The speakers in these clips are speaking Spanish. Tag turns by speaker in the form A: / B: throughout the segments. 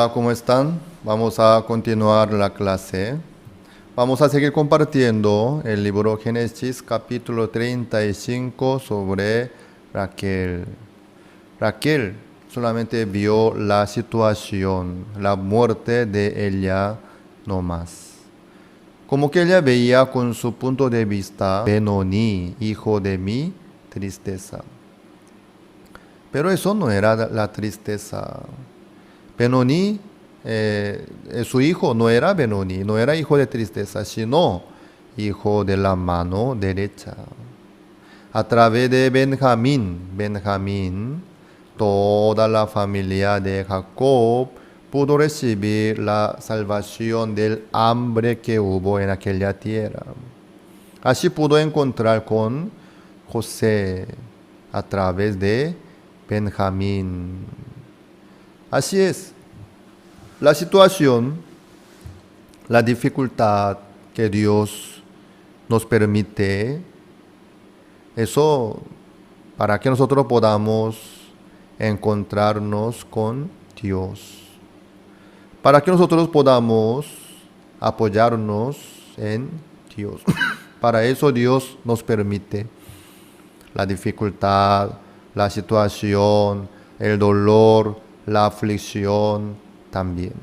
A: Hola, ¿cómo están? Vamos a continuar la clase. Vamos a seguir compartiendo el libro Génesis capítulo 35 sobre Raquel. Raquel solamente vio la situación, la muerte de ella no más. Como que ella veía con su punto de vista, Benoni, hijo de mi tristeza. Pero eso no era la tristeza. Benoni, su hijo no era Benoni, no era hijo de tristeza, sino hijo de la mano derecha. A través de Benjamín, toda la familia de Jacob pudo recibir la salvación del hambre que hubo en aquella tierra. Así pudo encontrar con José a través de Benjamín. Así es, la situación, la dificultad que Dios nos permite, eso para que nosotros podamos encontrarnos con Dios, para que nosotros podamos apoyarnos en Dios. Para eso Dios nos permite la dificultad, la situación, el dolor, la aflicción también.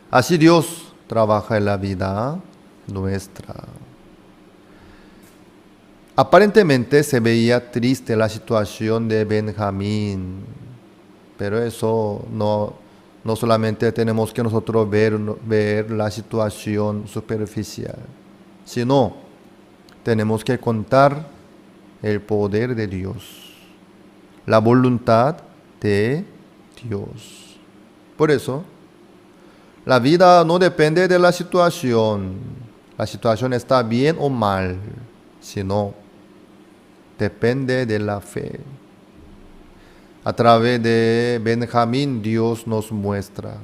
A: Así Dios trabaja en la vida nuestra. Aparentemente se veía triste la situación de Benjamín, pero eso no solamente tenemos que nosotros ver la situación superficial, sino tenemos que contar el poder de Dios, la voluntad de Dios. Por eso, la vida no depende de la situación está bien o mal, sino depende de la fe. A través de Benjamín Dios nos muestra,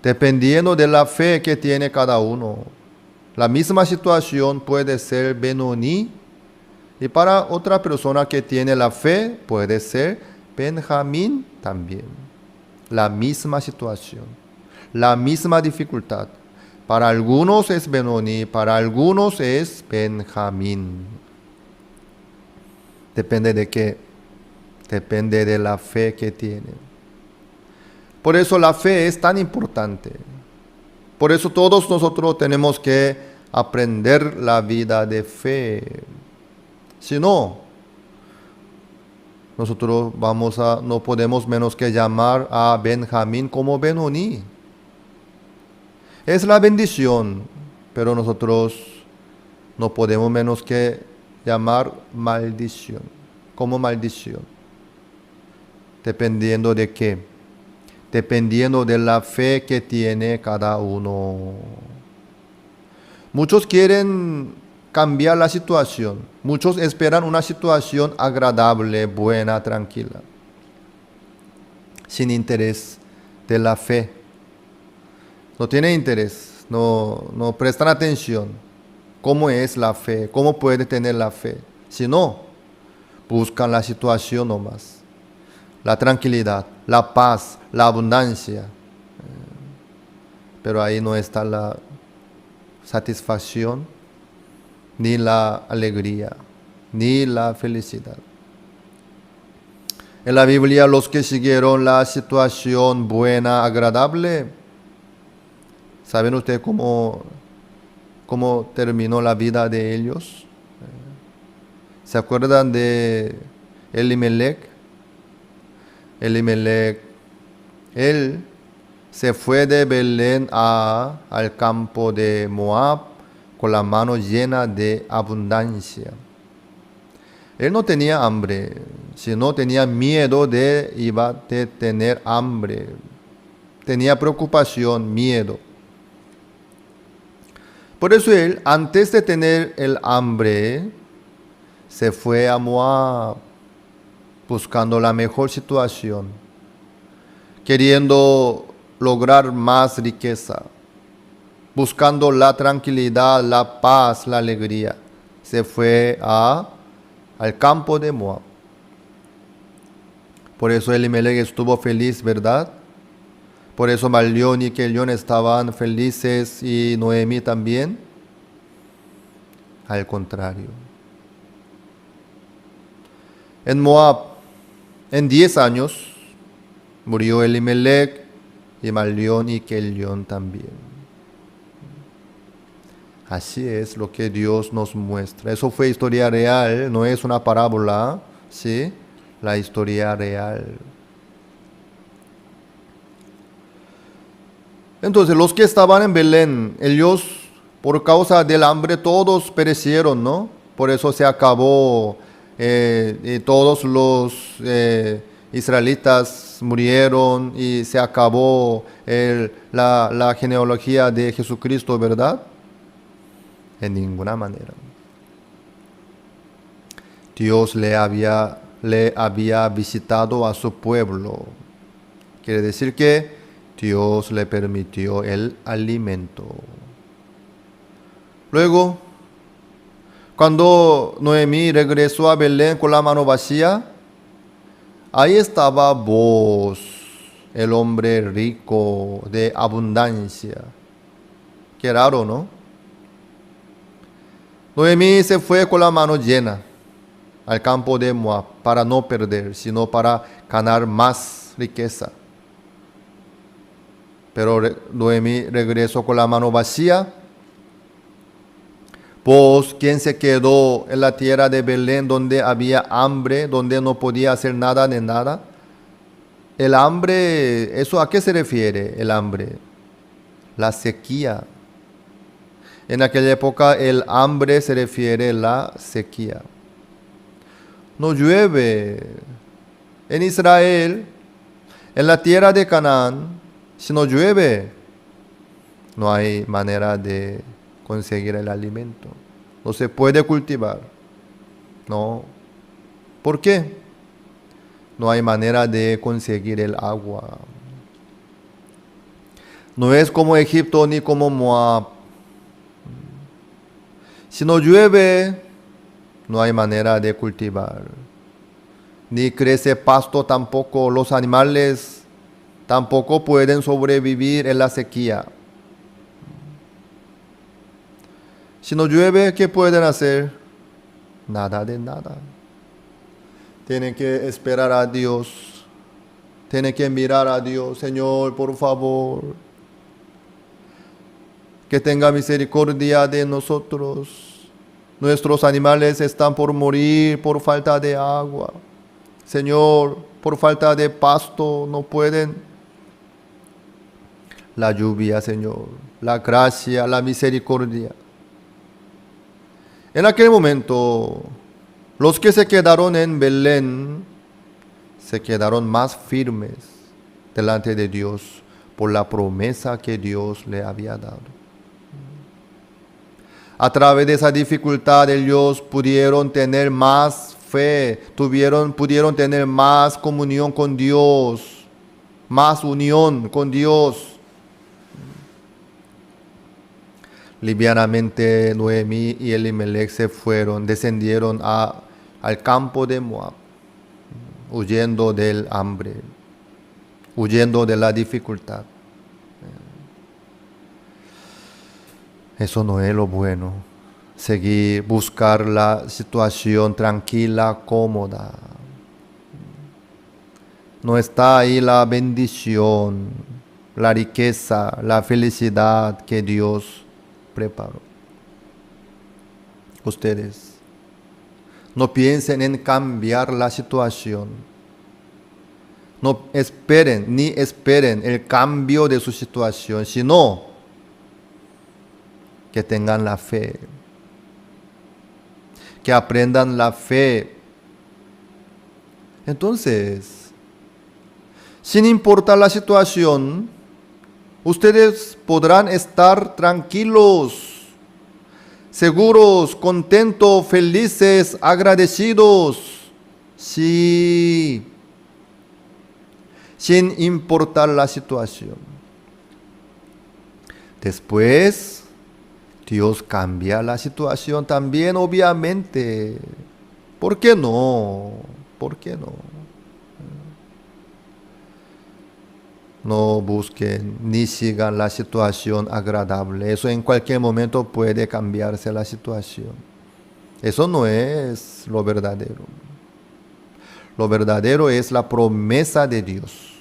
A: dependiendo de la fe que tiene cada uno, la misma situación puede ser Benoni, y para otra persona que tiene la fe puede ser Benjamín también. La misma situación, la misma dificultad. Para algunos es Benoni, para algunos es Benjamín. Depende de qué. Depende de la fe que tiene. Por eso la fe es tan importante. Por eso todos nosotros tenemos que aprender la vida de fe. Si no, nosotros no podemos menos que llamar a Benjamín como Benoni. Es la bendición, pero nosotros no podemos menos que llamar maldición, como maldición. ¿Dependiendo de qué? Dependiendo de la fe que tiene cada uno. Muchos quieren cambiar la situación. Muchos esperan una situación agradable, buena, tranquila, sin interés de la fe. No tienen interés, no prestan atención. ¿Cómo es la fe? ¿Cómo puede tener la fe? Si no, buscan la situación nomás. La tranquilidad, la paz, la abundancia. Pero ahí no está la satisfacción, ni la alegría, ni la felicidad. En la Biblia, los que siguieron la situación buena, agradable, ¿saben ustedes cómo terminó la vida de ellos? ¿Se acuerdan de Elimelech? Elimelech, él se fue de Belén al campo de Moab con la mano llena de abundancia. Él no tenía hambre, sino tenía miedo iba a tener hambre. Tenía preocupación, miedo. Por eso él, antes de tener el hambre, se fue a Moab, buscando la mejor situación, queriendo lograr más riqueza, buscando la tranquilidad, la paz, la alegría. Se fue al campo de Moab. Por eso Elimelech estuvo feliz, ¿verdad? Por eso Malión y Kelión estaban felices y Noemí también. Al contrario. En Moab, en 10 años, murió Elimelech y Malión y Kelión también. Así es lo que Dios nos muestra. Eso fue historia real, no es una parábola, ¿sí? La historia real. Entonces, los que estaban en Belén, ellos, por causa del hambre, todos perecieron, ¿no? Por eso se acabó, y todos los israelitas murieron y se acabó la genealogía de Jesucristo, ¿verdad? En ninguna manera. Dios le había visitado a su pueblo. Quiere decir que Dios le permitió el alimento. Luego, cuando Noemí regresó a Belén con la mano vacía, ahí estaba Booz, el hombre rico de abundancia. Qué raro, ¿no? Noemí se fue con la mano llena al campo de Moab para no perder, sino para ganar más riqueza. Pero Noemí regresó con la mano vacía. Pues, ¿quién se quedó en la tierra de Belén donde había hambre, donde no podía hacer nada de nada? El hambre, ¿eso a qué se refiere el hambre? La sequía. En aquella época el hambre se refiere a la sequía. No llueve. En Israel, en la tierra de Canaán, si no llueve, no hay manera de conseguir el alimento. No se puede cultivar. No. ¿Por qué? No hay manera de conseguir el agua. No es como Egipto ni como Moab. Si no llueve, no hay manera de cultivar. Ni crece pasto tampoco. Los animales tampoco pueden sobrevivir en la sequía. Si no llueve, ¿qué pueden hacer? Nada de nada. Tienen que esperar a Dios. Tienen que mirar a Dios. Señor, por favor, que tenga misericordia de nosotros. Nuestros animales están por morir por falta de agua. Señor, por falta de pasto no pueden. La lluvia, Señor, la gracia, la misericordia. En aquel momento, los que se quedaron en Belén se quedaron más firmes delante de Dios por la promesa que Dios le había dado. A través de esa dificultad ellos pudieron tener más fe, pudieron tener más comunión con Dios, más unión con Dios. Livianamente Noemí y Elimelech descendieron al campo de Moab, huyendo del hambre, huyendo de la dificultad. Eso no es lo bueno. Buscar la situación tranquila, cómoda. No está ahí la bendición, la riqueza, la felicidad que Dios preparó. Ustedes no piensen en cambiar la situación. No esperen el cambio de su situación, sino que tengan la fe, que aprendan la fe. Entonces, sin importar la situación, ustedes podrán estar tranquilos, seguros, contentos, felices, agradecidos, sí, sin importar la situación. Después, Dios cambia la situación también, obviamente. ¿Por qué no? ¿Por qué no? no busquen ni sigan la situación agradable. Eso en cualquier momento puede cambiarse la situación. Eso no es lo verdadero. Lo verdadero es la promesa de Dios.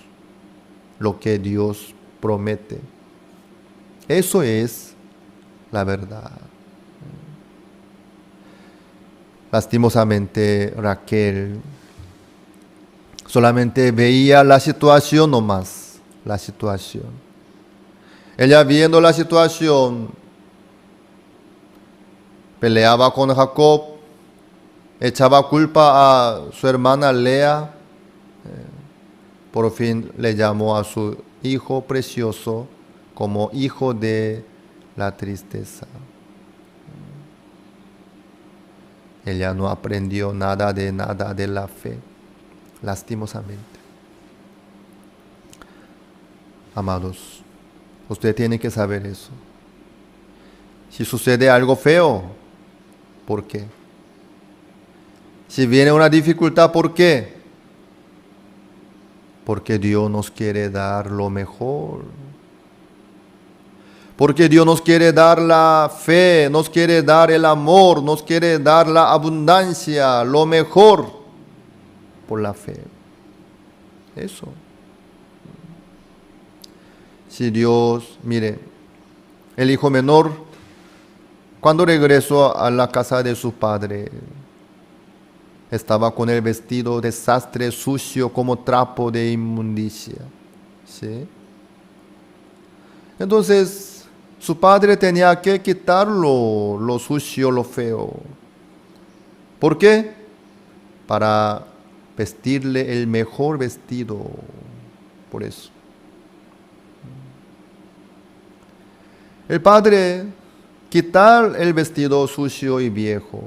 A: Lo que Dios promete. Eso es la verdad. Lastimosamente, Raquel solamente veía la situación nomás, la situación. Ella viendo la situación, peleaba con Jacob, echaba culpa a su hermana Lea, por fin le llamó a su hijo precioso como hijo de la tristeza. Ella no aprendió nada de la fe, lastimosamente. Amados, usted tiene que saber eso. Si sucede algo feo, ¿por qué? Si viene una dificultad, ¿por qué? Porque Dios nos quiere dar lo mejor. Porque Dios nos quiere dar la fe, nos quiere dar el amor, nos quiere dar la abundancia, lo mejor por la fe. Eso. Si Dios, mire, el hijo menor, cuando regresó a la casa de su padre, estaba con el vestido desastre, sucio como trapo de inmundicia. ¿Sí? Entonces, su padre tenía que quitarlo, lo sucio, lo feo. ¿Por qué? Para vestirle el mejor vestido. Por eso. El padre quitar el vestido sucio y viejo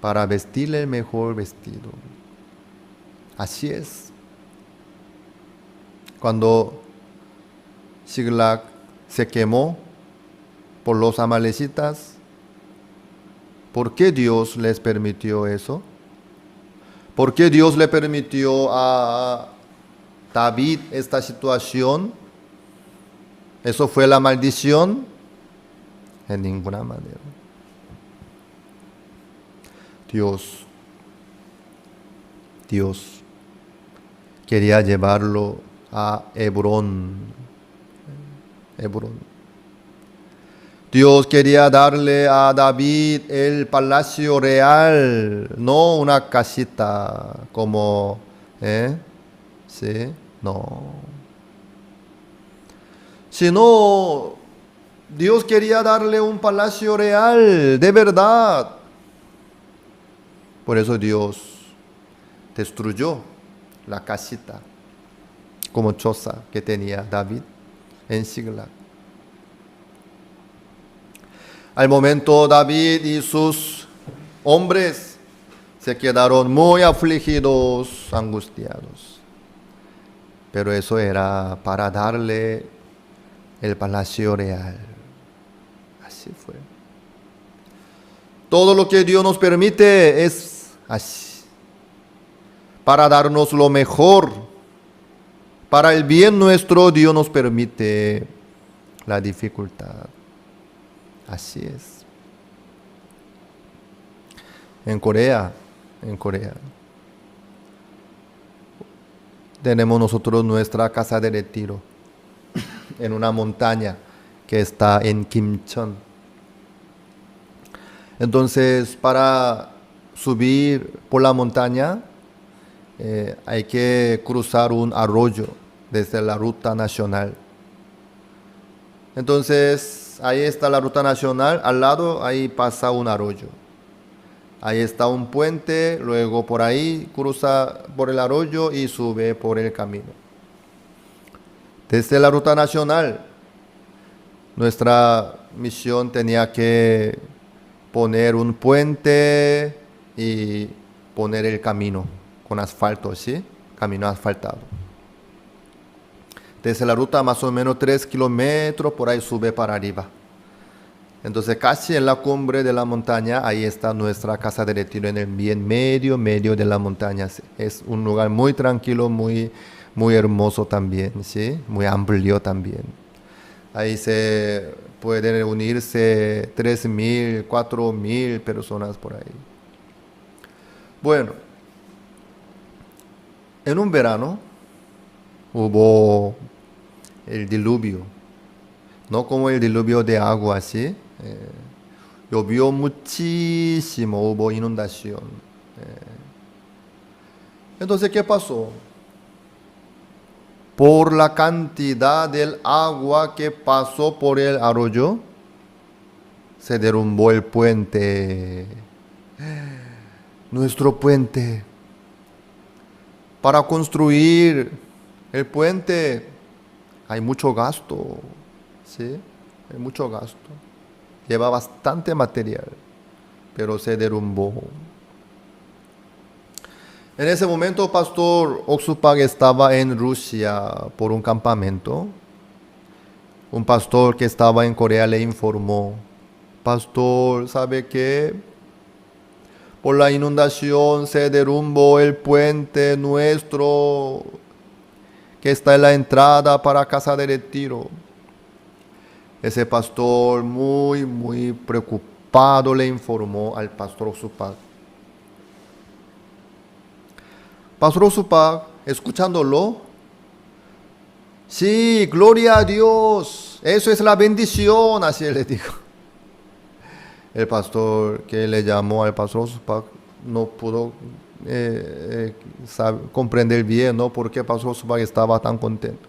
A: para vestirle el mejor vestido. Así es. Cuando Siglag se quemó por los amalecitas, ¿por qué Dios les permitió eso? ¿Por qué Dios le permitió a David esta situación? ¿Eso fue la maldición? En ninguna manera. Dios quería llevarlo a Hebrón. Dios quería darle a David el palacio real, no una casita como, ¿sí? No. Sino, Dios quería darle un palacio real, de verdad. Por eso Dios destruyó la casita como choza que tenía David en Siglag. Al momento David y sus hombres se quedaron muy afligidos, angustiados. Pero eso era para darle el palacio real. Así fue. Todo lo que Dios nos permite es así. Para darnos lo mejor. Para el bien nuestro, Dios nos permite la dificultad. Así es. En Corea, tenemos nosotros nuestra casa de retiro en una montaña que está en Kimcheon. Entonces, para subir por la montaña, hay que cruzar un arroyo desde la ruta nacional. Entonces, ahí está la ruta nacional, al lado ahí pasa un arroyo. Ahí está un puente, luego por ahí cruza por el arroyo y sube por el camino. Desde la ruta nacional, nuestra misión tenía que poner un puente y poner el camino con asfalto, ¿sí? Camino asfaltado. Desde la ruta más o menos 3 kilómetros, por ahí sube para arriba. Entonces casi en la cumbre de la montaña, ahí está nuestra casa de retiro en el bien medio de la montaña. Es un lugar muy tranquilo, muy muy hermoso también, ¿sí? Muy amplio también. Ahí se pueden reunirse 3.000, 4.000 personas por ahí. Bueno, en un verano hubo el diluvio, no como el diluvio de agua, ¿sí? Llovió muchísimo, hubo inundación. Entonces, ¿qué pasó? Por la cantidad del agua que pasó por el arroyo, se derrumbó el puente. Nuestro puente. Para construir el puente hay mucho gasto, ¿sí? Hay mucho gasto. Lleva bastante material, pero se derrumbó. En ese momento, Pastor Oxupak estaba en Rusia por un campamento. Un pastor que estaba en Corea le informó: Pastor, ¿sabe qué? Por la inundación se derrumbó el puente nuestro que está en la entrada para Casa de Retiro. Ese pastor, muy preocupado, le informó al pastor Oxupak. Pastor Oxupak, escuchándolo: sí, gloria a Dios, eso es la bendición, así le dijo. El pastor que le llamó al pastor Oxupak no pudo comprender bien, ¿no? Por qué el pastor Oxupak estaba tan contento.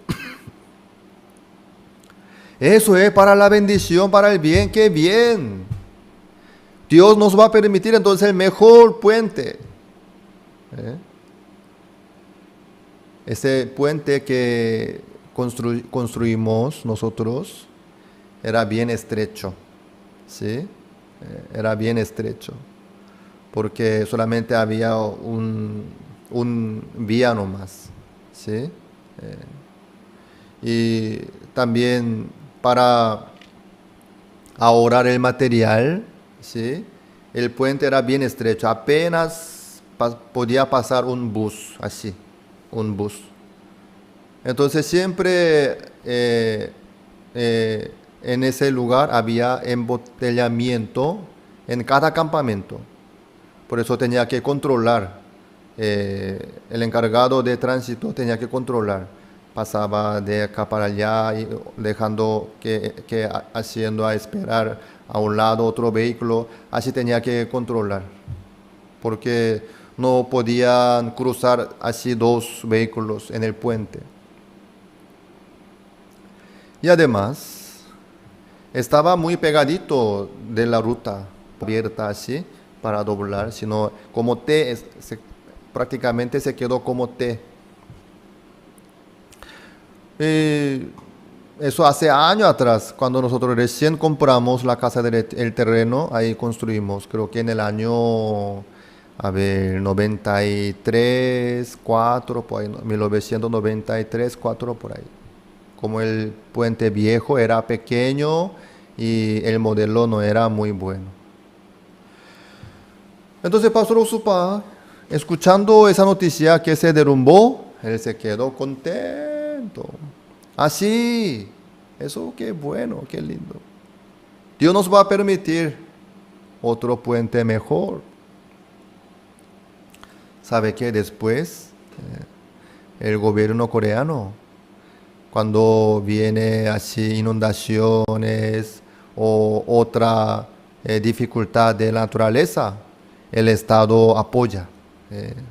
A: Eso es para la bendición, para el bien, qué bien. Dios nos va a permitir entonces el mejor puente. Ese puente que construimos nosotros era bien estrecho, ¿sí? Era bien estrecho, porque solamente había un vía nomás, ¿sí? Y también para ahorrar el material, ¿sí? El puente era bien estrecho, apenas podía pasar un bus, así, un bus. Entonces siempre en ese lugar había embotellamiento en cada campamento. Por eso tenía que controlar. El encargado de tránsito tenía que controlar. Pasaba de acá para allá, y dejando haciendo a esperar a un lado otro vehículo. Así tenía que controlar. Porque no podían cruzar así dos vehículos en el puente. Y además, estaba muy pegadito de la ruta abierta así para doblar, sino como T, prácticamente se quedó como T. Eso hace años atrás, cuando nosotros recién compramos la casa el terreno, ahí construimos, creo que en el año, 93, 4, por ahí, 1993, 4, por ahí. Como el puente viejo era pequeño y el modelo no era muy bueno. Entonces Pastor Oxupak, escuchando esa noticia que se derrumbó, él se quedó contento. Así, eso qué bueno, qué lindo. Dios nos va a permitir otro puente mejor. ¿Sabe qué? Después, el gobierno coreano, cuando viene así inundaciones o otra dificultad de la naturaleza, el Estado apoya.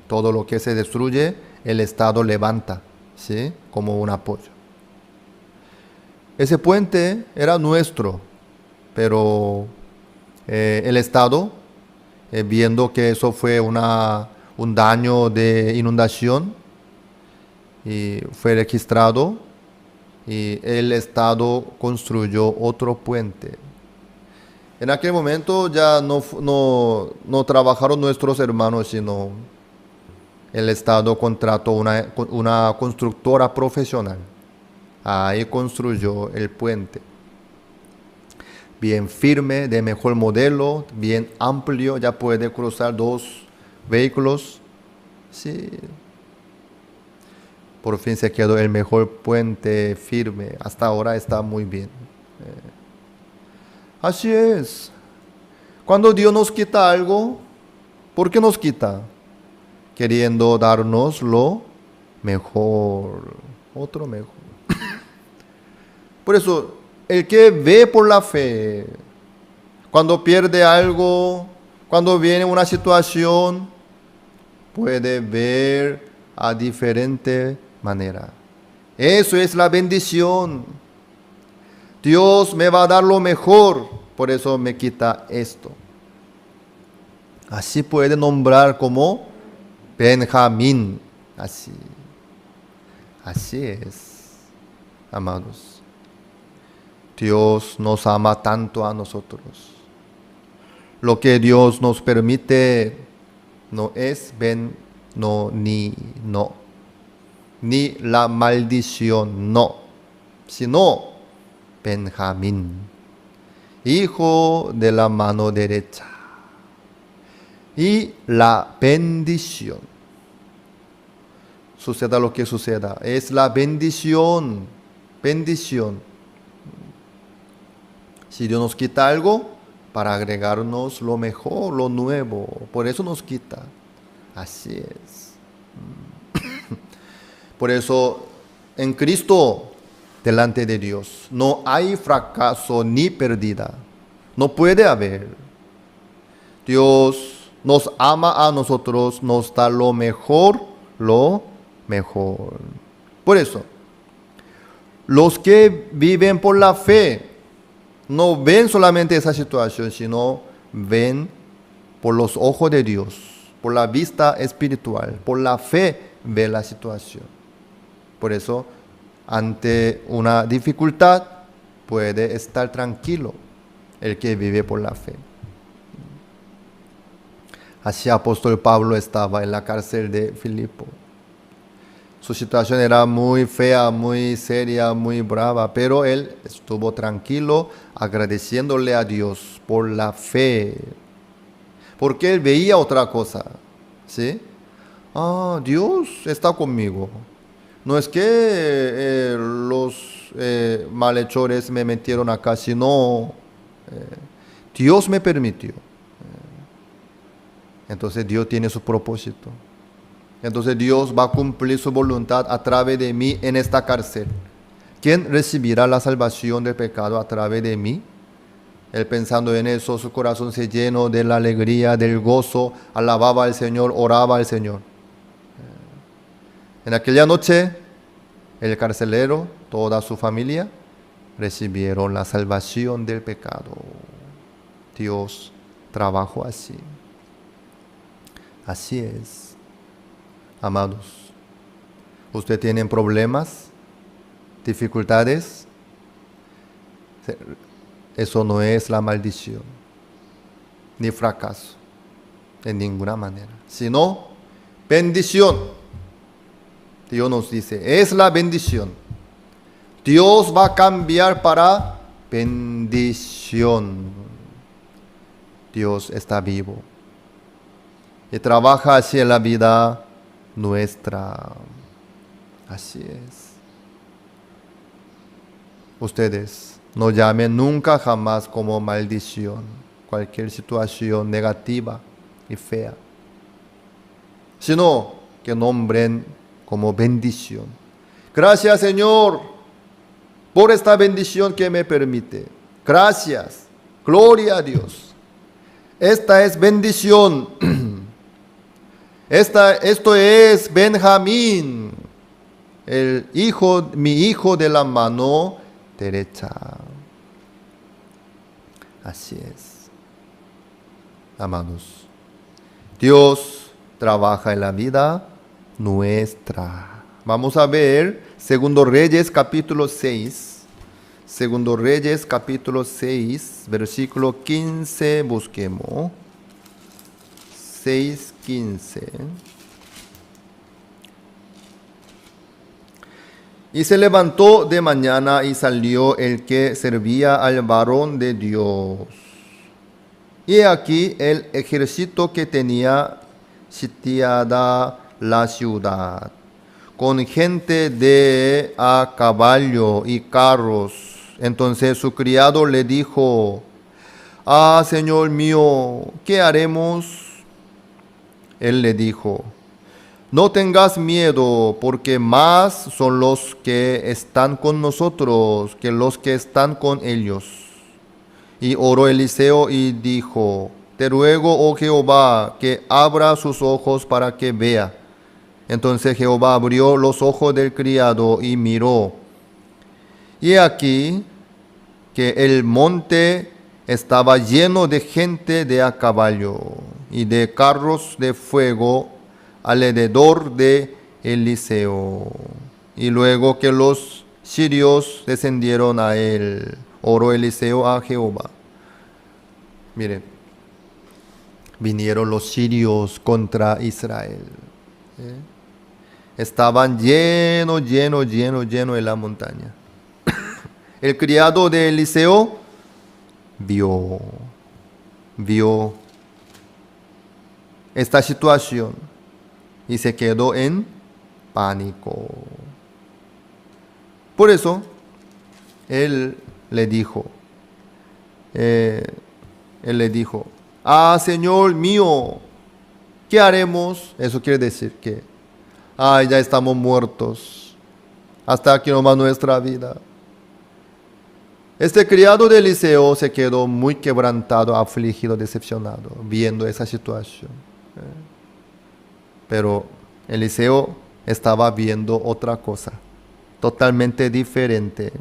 A: Todo lo que se destruye, el Estado levanta, ¿sí? Como un apoyo. Ese puente era nuestro, pero el Estado, viendo que eso fue un daño de inundación, y fue registrado, y el Estado construyó otro puente. En aquel momento ya no trabajaron nuestros hermanos, sino el Estado contrató una constructora profesional. Ahí construyó el puente. Bien firme, de mejor modelo, bien amplio, ya puede cruzar dos vehículos. Sí. Por fin se quedó el mejor puente firme. Hasta ahora está muy bien. Así es. Cuando Dios nos quita algo, ¿por qué nos quita? Queriendo darnos lo mejor. Otro mejor. Por eso, el que ve por la fe, cuando pierde algo, cuando viene una situación, puede ver a diferente manera. Eso es la bendición. Dios me va a dar lo mejor, por eso me quita esto. Así puede nombrar como Benjamín. Así es, amados. Dios nos ama tanto a nosotros. Lo que Dios nos permite no es ni la maldición, no, sino Benjamín, hijo de la mano derecha, y la bendición. Suceda lo que suceda, es la bendición. Si Dios nos quita algo, para agregarnos lo mejor, lo nuevo, por eso nos quita. Así es. Por eso, en Cristo, delante de Dios, no hay fracaso ni pérdida. No puede haber. Dios nos ama a nosotros, nos da lo mejor. Por eso, los que viven por la fe, no ven solamente esa situación, sino ven por los ojos de Dios, por la vista espiritual, por la fe ve la situación. Por eso, ante una dificultad, puede estar tranquilo el que vive por la fe. Así apóstol Pablo estaba en la cárcel de Filipo. Su situación era muy fea, muy seria, muy brava, pero él estuvo tranquilo, agradeciéndole a Dios por la fe. Porque él veía otra cosa, ¿sí? Dios está conmigo. No es que los malhechores me metieron acá, sino Dios me permitió. Entonces Dios tiene su propósito. Entonces Dios va a cumplir su voluntad a través de mí en esta cárcel. ¿Quién recibirá la salvación del pecado a través de mí? Él pensando en eso, su corazón se llenó de la alegría, del gozo, alababa al Señor, oraba al Señor. En aquella noche, el carcelero, toda su familia, recibieron la salvación del pecado. Dios trabajó así. Así es. Amados, ¿usted tiene problemas, dificultades? Eso no es la maldición, ni fracaso, de ninguna manera, sino bendición. Dios nos dice, es la bendición. Dios va a cambiar para bendición. Dios está vivo y trabaja así en la vida nuestra. Así es. Ustedes no llamen nunca jamás como maldición cualquier situación negativa y fea, sino que nombren como bendición. Gracias, Señor, por esta bendición que me permite. Gracias. Gloria a Dios. Esta es bendición. Esto es Benjamín, mi hijo de la mano derecha. Así es. Amados, Dios trabaja en la vida nuestra. Vamos a ver Segundo Reyes capítulo 6. Segundo Reyes capítulo 6, versículo 15, busquemos. 6:15. Y se levantó de mañana y salió el que servía al varón de Dios. Y aquí el ejército que tenía sitiada la ciudad. con gente de a caballo y carros. Entonces su criado le dijo: ah, Señor mío, ¿qué haremos? Él le dijo: no tengas miedo, porque más son los que están con nosotros que los que están con ellos. Y oró Eliseo y dijo: te ruego, oh Jehová, que abra sus ojos para que vea. Entonces Jehová abrió los ojos del criado y miró. Y he aquí que el monte estaba lleno de gente de a caballo y de carros de fuego alrededor de Eliseo. Y luego que los sirios descendieron a él, oró Eliseo a Jehová. Mire, vinieron los sirios contra Israel. Estaban llenos en la montaña. El criado de Eliseo vio esta situación y se quedó en pánico. Por eso, él le dijo, ah, Señor mío, ¿qué haremos? Eso quiere decir que, ya estamos muertos, hasta aquí nomás nuestra vida. Este criado de Eliseo se quedó muy quebrantado, afligido, decepcionado, viendo esa situación. Pero Eliseo estaba viendo otra cosa, totalmente diferente.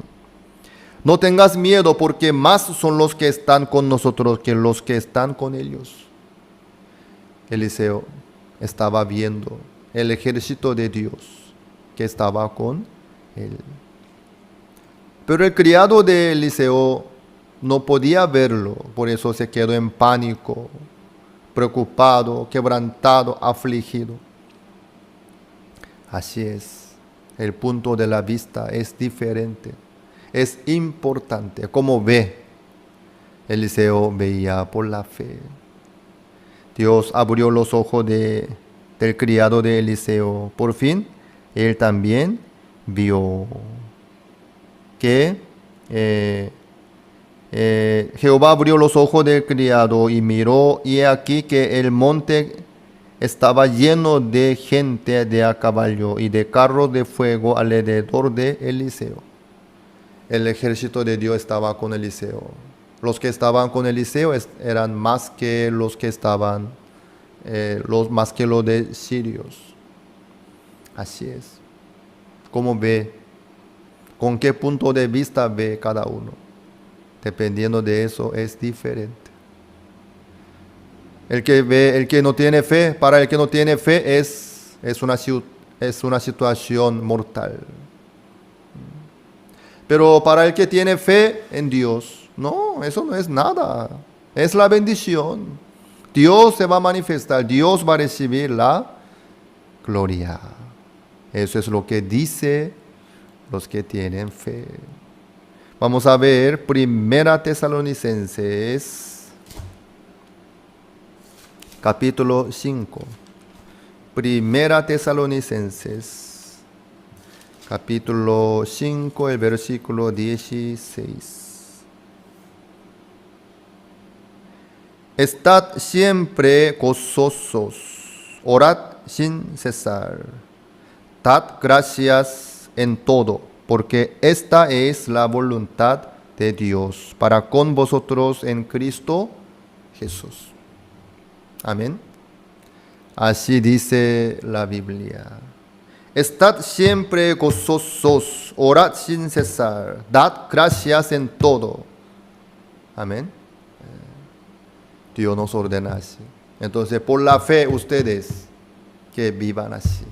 A: No tengas miedo, porque más son los que están con nosotros que los que están con ellos. Eliseo estaba viendo el ejército de Dios que estaba con él. Pero el criado de Eliseo no podía verlo, por eso se quedó en pánico, preocupado, quebrantado, afligido. Así es, el punto de la vista es diferente, es importante. Como ve, Eliseo veía por la fe. Dios abrió los ojos del criado de Eliseo. Por fin, él también vio que Jehová abrió los ojos del criado y miró, y he aquí que el monte estaba lleno de gente de a caballo y de carros de fuego alrededor de Eliseo. El ejército de Dios estaba con Eliseo. Los que estaban con Eliseo eran más que los que estaban, más que los de sirios. Así es. ¿Cómo ve? ¿Con qué punto de vista ve cada uno? Dependiendo de eso es diferente. El que no tiene fe, para el que no tiene fe es una situación mortal. Pero para el que tiene fe en Dios, no, eso no es nada. Es la bendición. Dios se va a manifestar, Dios va a recibir la gloria. Eso es lo que dice los que tienen fe. Vamos a ver Primera Tesalonicenses, capítulo 5. Primera Tesalonicenses, capítulo 5, el versículo 16. Estad siempre gozosos, orad sin cesar, dad gracias en todo, porque esta es la voluntad de Dios para con vosotros en Cristo Jesús. Amén. Así dice la Biblia. Estad siempre gozosos, orad sin cesar, dad gracias en todo. Amén. Dios nos ordena así. Entonces, por la fe, ustedes que vivan así.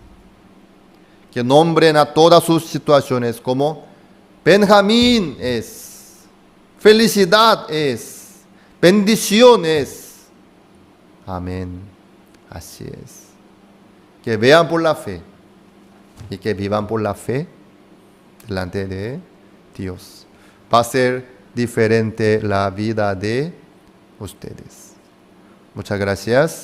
A: Que nombren a todas sus situaciones como Benjamín es, felicidad es, bendición es. Amén. Así es. Que vean por la fe y que vivan por la fe delante de Dios. Va a ser diferente la vida de ustedes. Muchas gracias.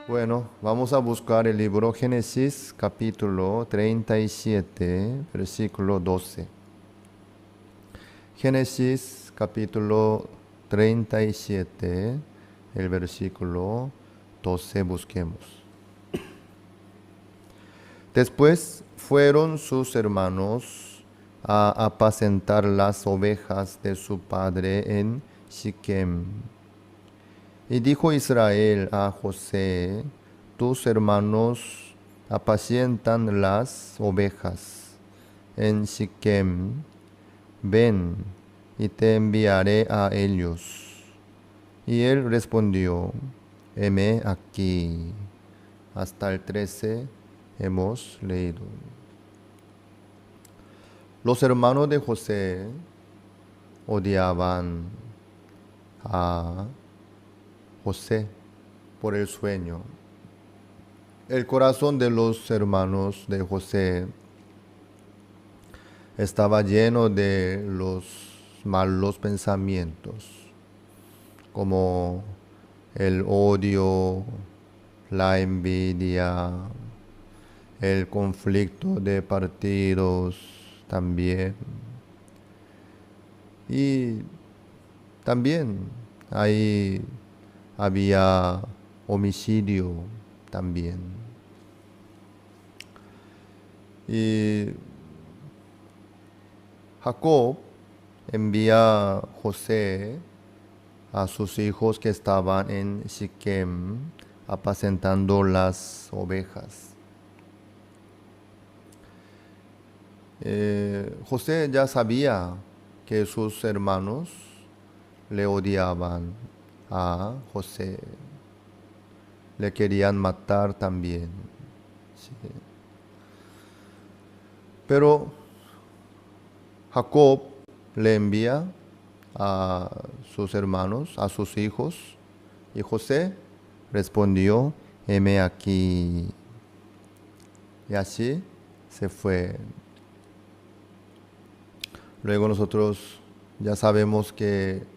A: Bueno, vamos a buscar el libro Génesis capítulo 37, versículo 12. Génesis capítulo 37, el versículo 12 busquemos. Después fueron sus hermanos a apacentar las ovejas de su padre en Siquem. Y dijo Israel a José: tus hermanos apacientan las ovejas en Siquem. Ven, y te enviaré a ellos. Y él respondió: heme aquí. Hasta el 13 hemos leído. Los hermanos de José odiaban a José por el sueño. El corazón de los hermanos de José estaba lleno de los malos pensamientos, como el odio, la envidia, el conflicto de partidos también. Y también ahí había homicidio también. Y Jacob envía a José a sus hijos que estaban en Siquem apacentando las ovejas. José ya sabía que sus hermanos le odiaban a José, le querían matar también. Sí. Pero Jacob le envía a sus hermanos, a sus hijos, y José respondió: heme aquí. Y así se fue. Luego nosotros ya sabemos que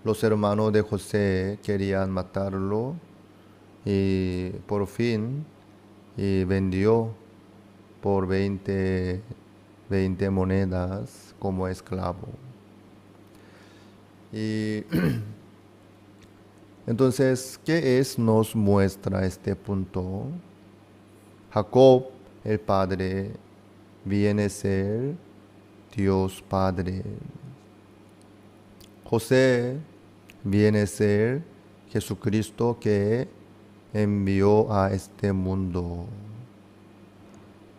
A: los hermanos de José querían matarlo y por fin vendió por 20 monedas como esclavo. Y entonces, nos muestra este punto? Jacob, el padre, viene a ser Dios Padre. José viene a ser Jesucristo que envió a este mundo.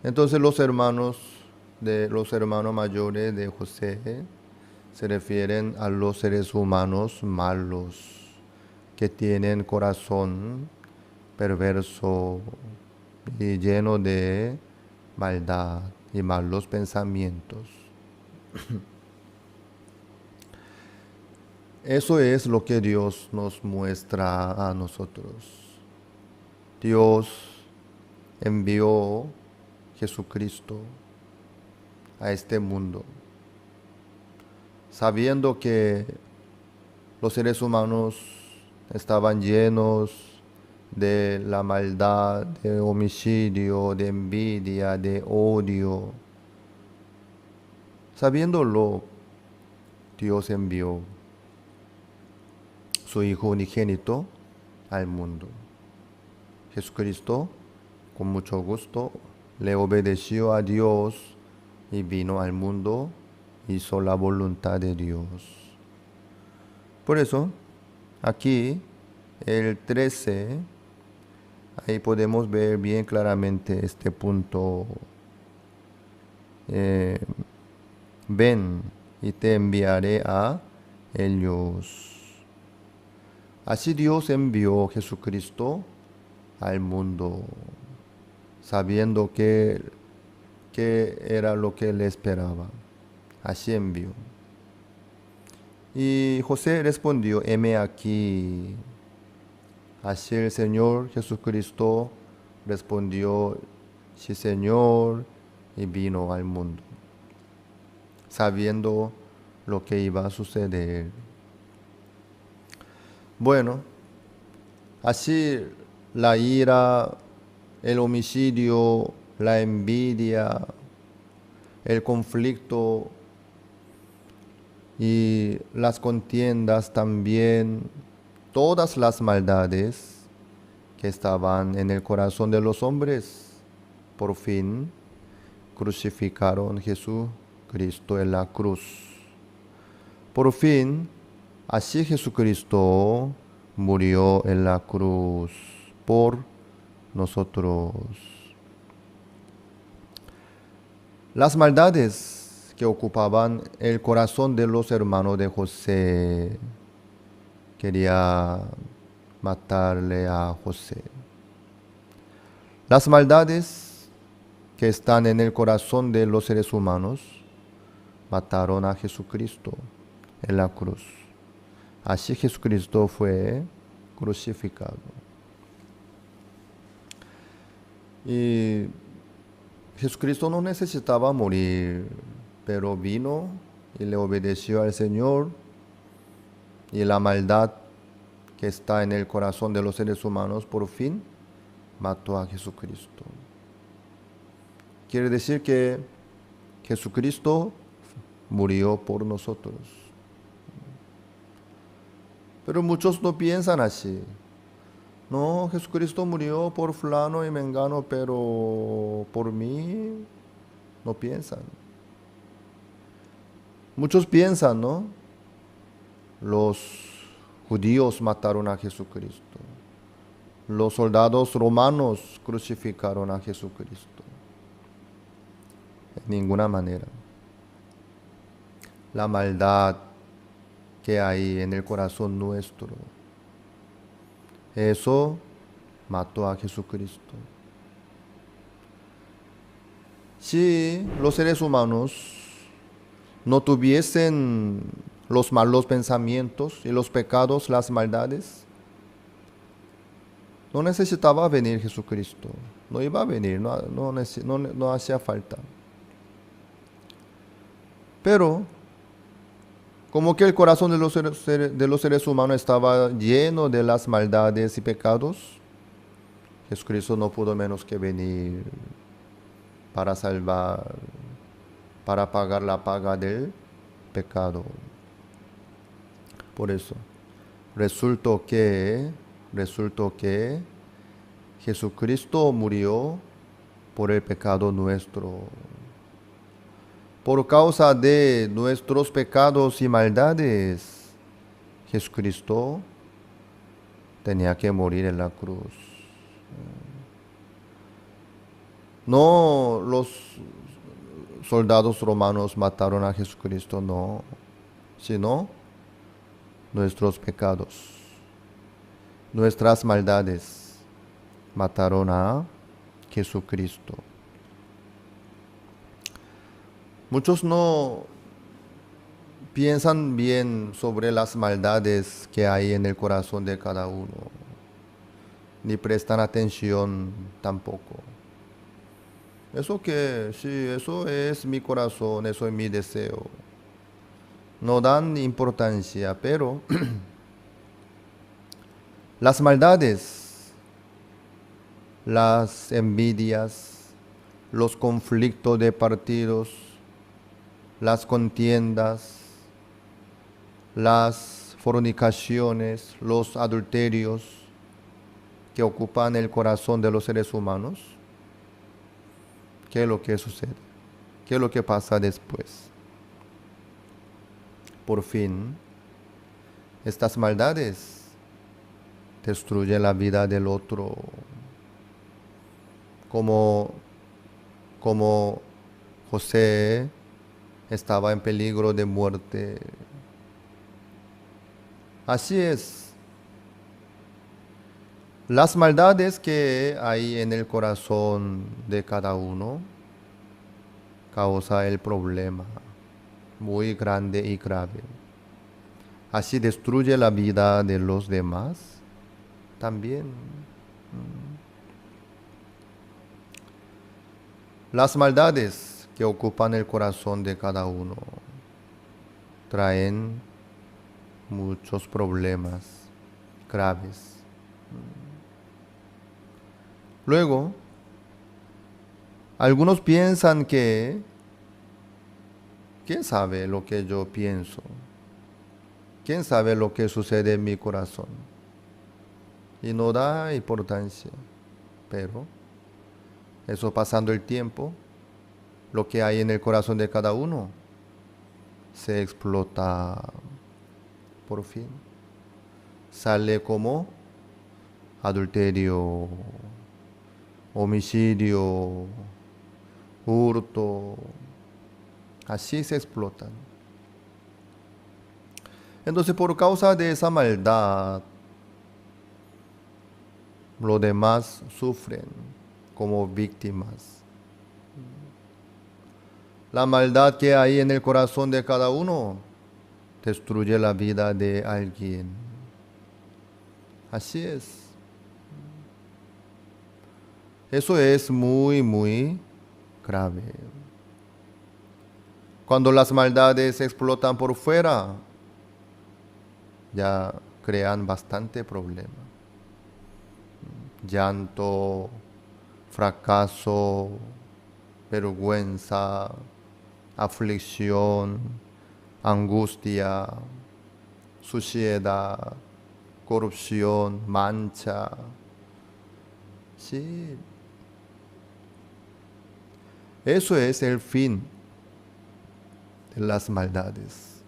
A: Entonces los hermanos mayores de José se refieren a los seres humanos malos que tienen corazón perverso y lleno de maldad y malos pensamientos. Eso es lo que Dios nos muestra a nosotros. Dios envió Jesucristo a este mundo, sabiendo que los seres humanos estaban llenos de la maldad, de homicidio, de envidia, de odio. Sabiéndolo, Dios envió su Hijo unigénito al mundo. Jesucristo, con mucho gusto, le obedeció a Dios y vino al mundo, hizo la voluntad de Dios. Por eso, aquí, el 13, ahí podemos ver bien claramente este punto. Ven y te enviaré a ellos. Así Dios envió a Jesucristo al mundo, sabiendo que era lo que le esperaba. Así envió. Y José respondió: heme aquí. Así el Señor Jesucristo respondió: sí, Señor, y vino al mundo, sabiendo lo que iba a suceder. Bueno, así la ira, el homicidio, la envidia, el conflicto y las contiendas también, todas las maldades que estaban en el corazón de los hombres, por fin crucificaron a Jesucristo en la cruz. Por fin, así Jesucristo murió en la cruz por nosotros. Las maldades que ocupaban el corazón de los hermanos de José, quería matarle a José. Las maldades que están en el corazón de los seres humanos mataron a Jesucristo en la cruz. Así Jesucristo fue crucificado. Y Jesucristo no necesitaba morir, pero vino y le obedeció al Señor, y la maldad que está en el corazón de los seres humanos por fin mató a Jesucristo. Quiere decir que Jesucristo murió por nosotros. Pero muchos no piensan así. No, Jesucristo murió por fulano y mengano, pero por mí no piensan. Muchos piensan, ¿no? Los judíos mataron a Jesucristo. Los soldados romanos crucificaron a Jesucristo. De ninguna manera. La maldad que hay en el corazón nuestro, eso mató a Jesucristo. Si los seres humanos no tuviesen los malos pensamientos y los pecados, las maldades, no necesitaba venir Jesucristo. No iba a venir, no hacía falta. Pero como que el corazón de los seres humanos estaba lleno de las maldades y pecados, Jesucristo no pudo menos que venir para salvar, para pagar la paga del pecado. Por eso, resultó que Jesucristo murió por el pecado nuestro. Por causa de nuestros pecados y maldades, Jesucristo tenía que morir en la cruz. No los soldados romanos mataron a Jesucristo, no, sino nuestros pecados, nuestras maldades mataron a Jesucristo. Muchos no piensan bien sobre las maldades que hay en el corazón de cada uno, ni prestan atención tampoco. Eso es mi corazón, eso es mi deseo. No dan importancia, pero las maldades, las envidias, los conflictos de partidos, las contiendas, las fornicaciones, los adulterios que ocupan el corazón de los seres humanos, ¿qué es lo que sucede? ¿Qué es lo que pasa después? Por fin, estas maldades destruyen la vida del otro, como José estaba en peligro de muerte. Así es. Las maldades que hay en el corazón de cada uno causa el problema muy grande y grave. Así destruye la vida de los demás también. Las maldades que ocupan el corazón de cada uno traen muchos problemas graves. Luego, algunos piensan que, ¿quién sabe lo que yo pienso? ¿Quién sabe lo que sucede en mi corazón? Y no da importancia. Pero, eso pasando el tiempo, lo que hay en el corazón de cada uno se explota por fin. Sale como adulterio, homicidio, hurto. Así se explotan. Entonces, por causa de esa maldad, los demás sufren como víctimas. La maldad que hay en el corazón de cada uno destruye la vida de alguien. Así es. Eso es muy, muy grave. Cuando las maldades explotan por fuera, ya crean bastante problema. Llanto, fracaso, vergüenza, aflicción, angustia, suciedad, corrupción, mancha. Sí. Eso es el fin de las maldades,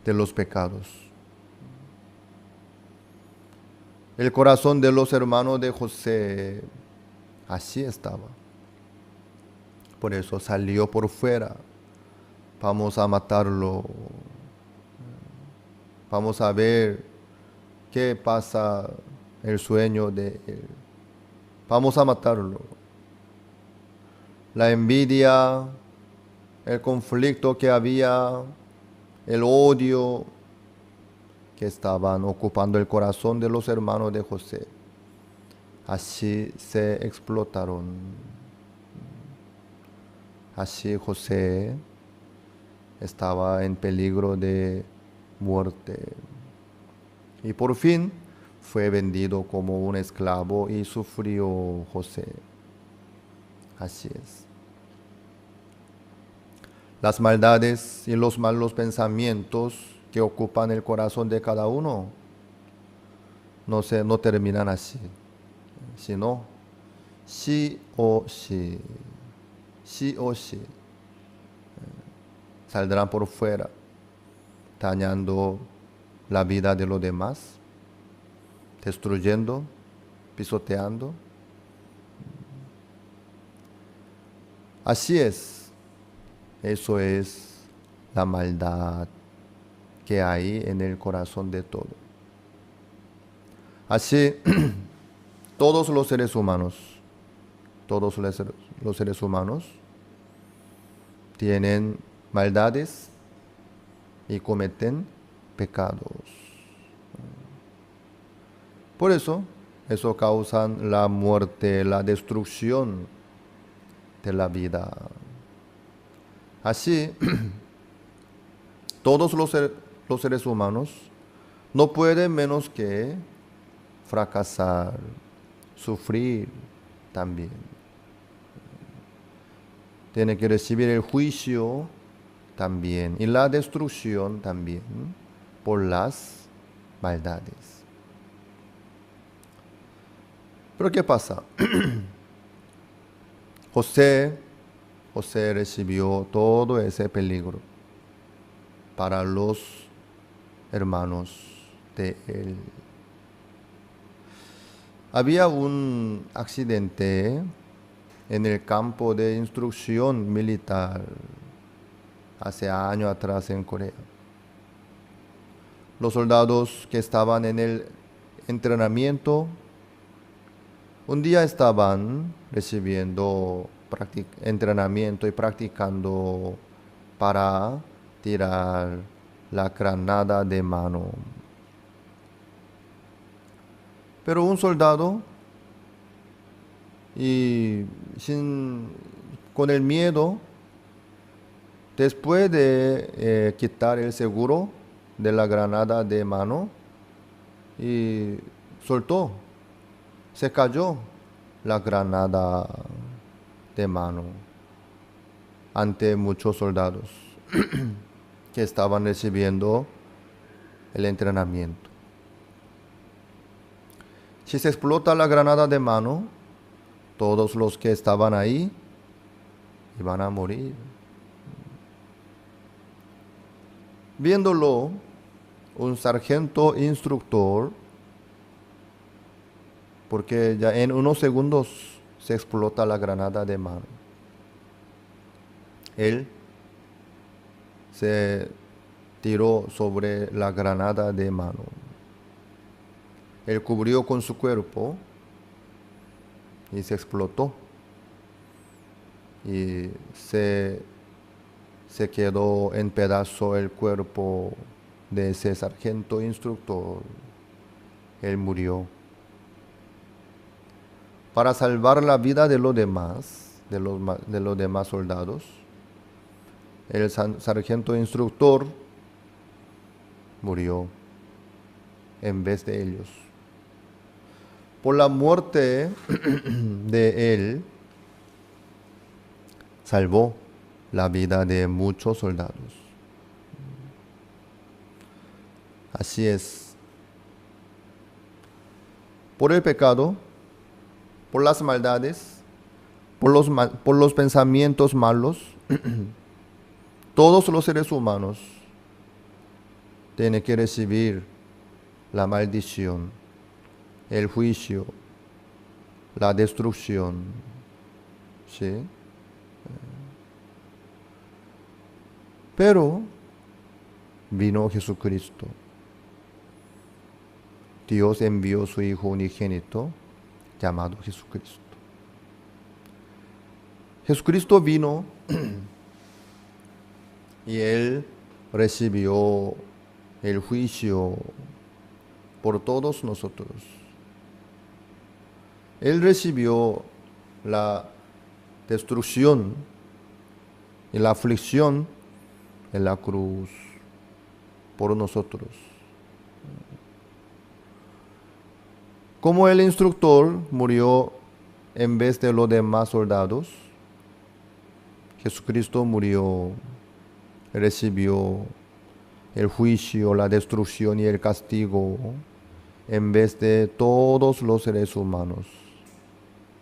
A: de los pecados. El corazón de los hermanos de José así estaba. Por eso salió por fuera. Vamos a matarlo. Vamos a ver qué pasa el sueño de él. Vamos a matarlo. La envidia, el conflicto que había, el odio que estaban ocupando el corazón de los hermanos de José. Así se explotaron. Así José estaba en peligro de muerte. Y por fin fue vendido como un esclavo y sufrió José. Así es. Las maldades y los malos pensamientos que ocupan el corazón de cada uno no terminan así, sino sí o sí, saldrán por fuera, dañando la vida de los demás, destruyendo, pisoteando. Así es, eso es la maldad que hay en el corazón de todo. Así, todos los seres humanos tienen maldades y cometen pecados. Por eso causan la muerte, la destrucción de la vida. Así, todos los seres humanos no pueden menos que fracasar, sufrir también. Tienen que recibir el juicio también y la destrucción también por las maldades. Pero ¿qué pasa? José recibió todo ese peligro para los hermanos de él. Había un accidente en el campo de instrucción militar hace años atrás en Corea. Los soldados que estaban en el entrenamiento un día estaban recibiendo entrenamiento y practicando para tirar la granada de mano. Pero un soldado, con el miedo, después de quitar el seguro de la granada de mano, y soltó, se cayó la granada de mano ante muchos soldados que estaban recibiendo el entrenamiento. Si se explota la granada de mano, todos los que estaban ahí iban a morir. Viéndolo, un sargento instructor, porque ya en unos segundos se explota la granada de mano, él se tiró sobre la granada de mano. Él cubrió con su cuerpo y se explotó. Y se quedó en pedazo el cuerpo de ese sargento instructor. Él murió. Para salvar la vida de los demás, de los demás soldados, el sargento instructor murió en vez de ellos. Por la muerte de él, salvó la vida de muchos soldados. Así es. Por el pecado, por las maldades, por los pensamientos malos, todos los seres humanos tienen que recibir la maldición, el juicio, la destrucción. ¿Sí? Pero vino Jesucristo. Dios envió su Hijo unigénito, llamado Jesucristo. Jesucristo vino y Él recibió el juicio por todos nosotros. Él recibió la destrucción y la aflicción en la cruz por nosotros. Como el instructor murió en vez de los demás soldados, Jesucristo murió, recibió el juicio, la destrucción y el castigo en vez de todos los seres humanos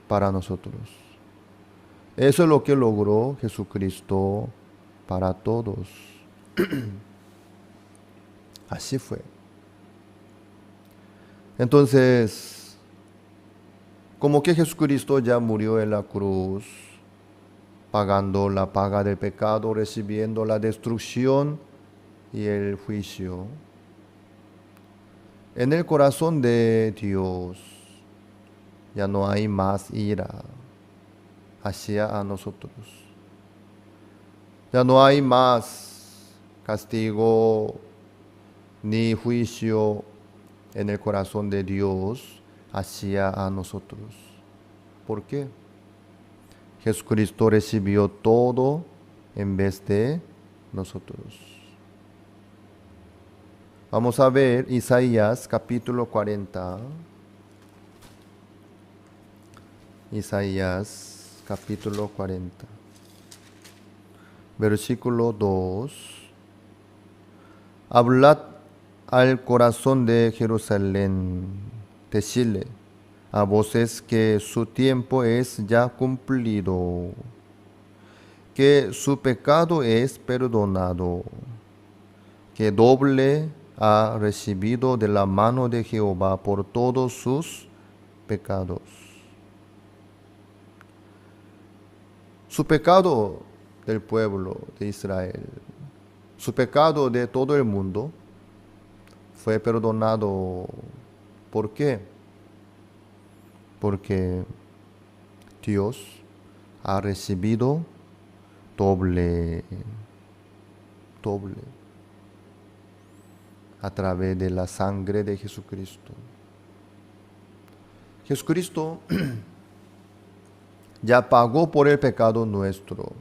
A: para nosotros. Eso es lo que logró Jesucristo para todos. Así fue. Entonces, como que Jesucristo ya murió en la cruz, pagando la paga del pecado, recibiendo la destrucción y el juicio, en el corazón de Dios ya no hay más ira hacia a nosotros. Ya no hay más castigo ni juicio en el corazón de Dios hacia a nosotros. ¿Por qué? Jesucristo recibió todo en vez de nosotros. Vamos a ver Isaías capítulo 40. Isaías capítulo 40. Versículo 2. Hablad al corazón de Jerusalén, decirle a voces que su tiempo es ya cumplido, que su pecado es perdonado, que doble ha recibido de la mano de Jehová por todos sus pecados. Su pecado del pueblo de Israel, su pecado de todo el mundo, fue perdonado. ¿Por qué? Porque Dios ha recibido doble a través de la sangre de Jesucristo. Jesucristo ya pagó por el pecado nuestro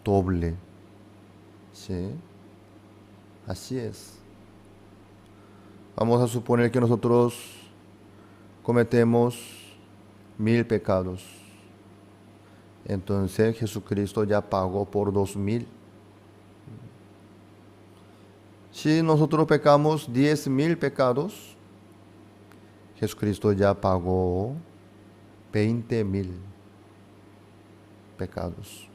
A: doble. ¿Sí? Así es. Vamos a suponer que nosotros cometemos 1000 pecados. Entonces Jesucristo ya pagó por 2000. Si nosotros pecamos 10,000 pecados, Jesucristo ya pagó 20,000 pecados.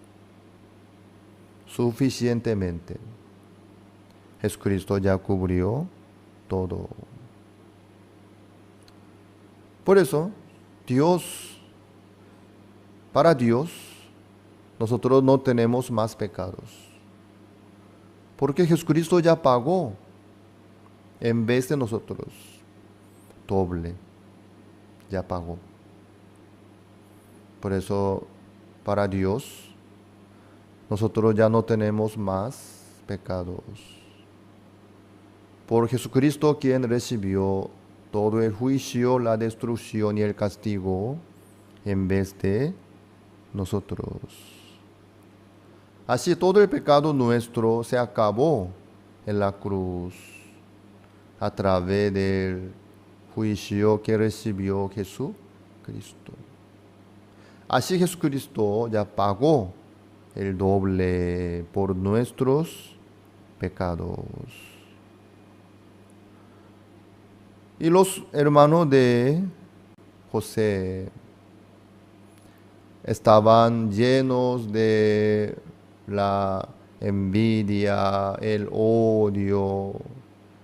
A: Suficientemente. Jesucristo ya cubrió todo. Por eso, para Dios, nosotros no tenemos más pecados. Porque Jesucristo ya pagó en vez de nosotros. Doble. Ya pagó. Por eso, para Dios, nosotros ya no tenemos más pecados. Por Jesucristo, quien recibió todo el juicio, la destrucción y el castigo en vez de nosotros. Así todo el pecado nuestro se acabó en la cruz a través del juicio que recibió Jesucristo. Así Jesucristo ya pagó el doble por nuestros pecados. Y los hermanos de José estaban llenos de la envidia, el odio,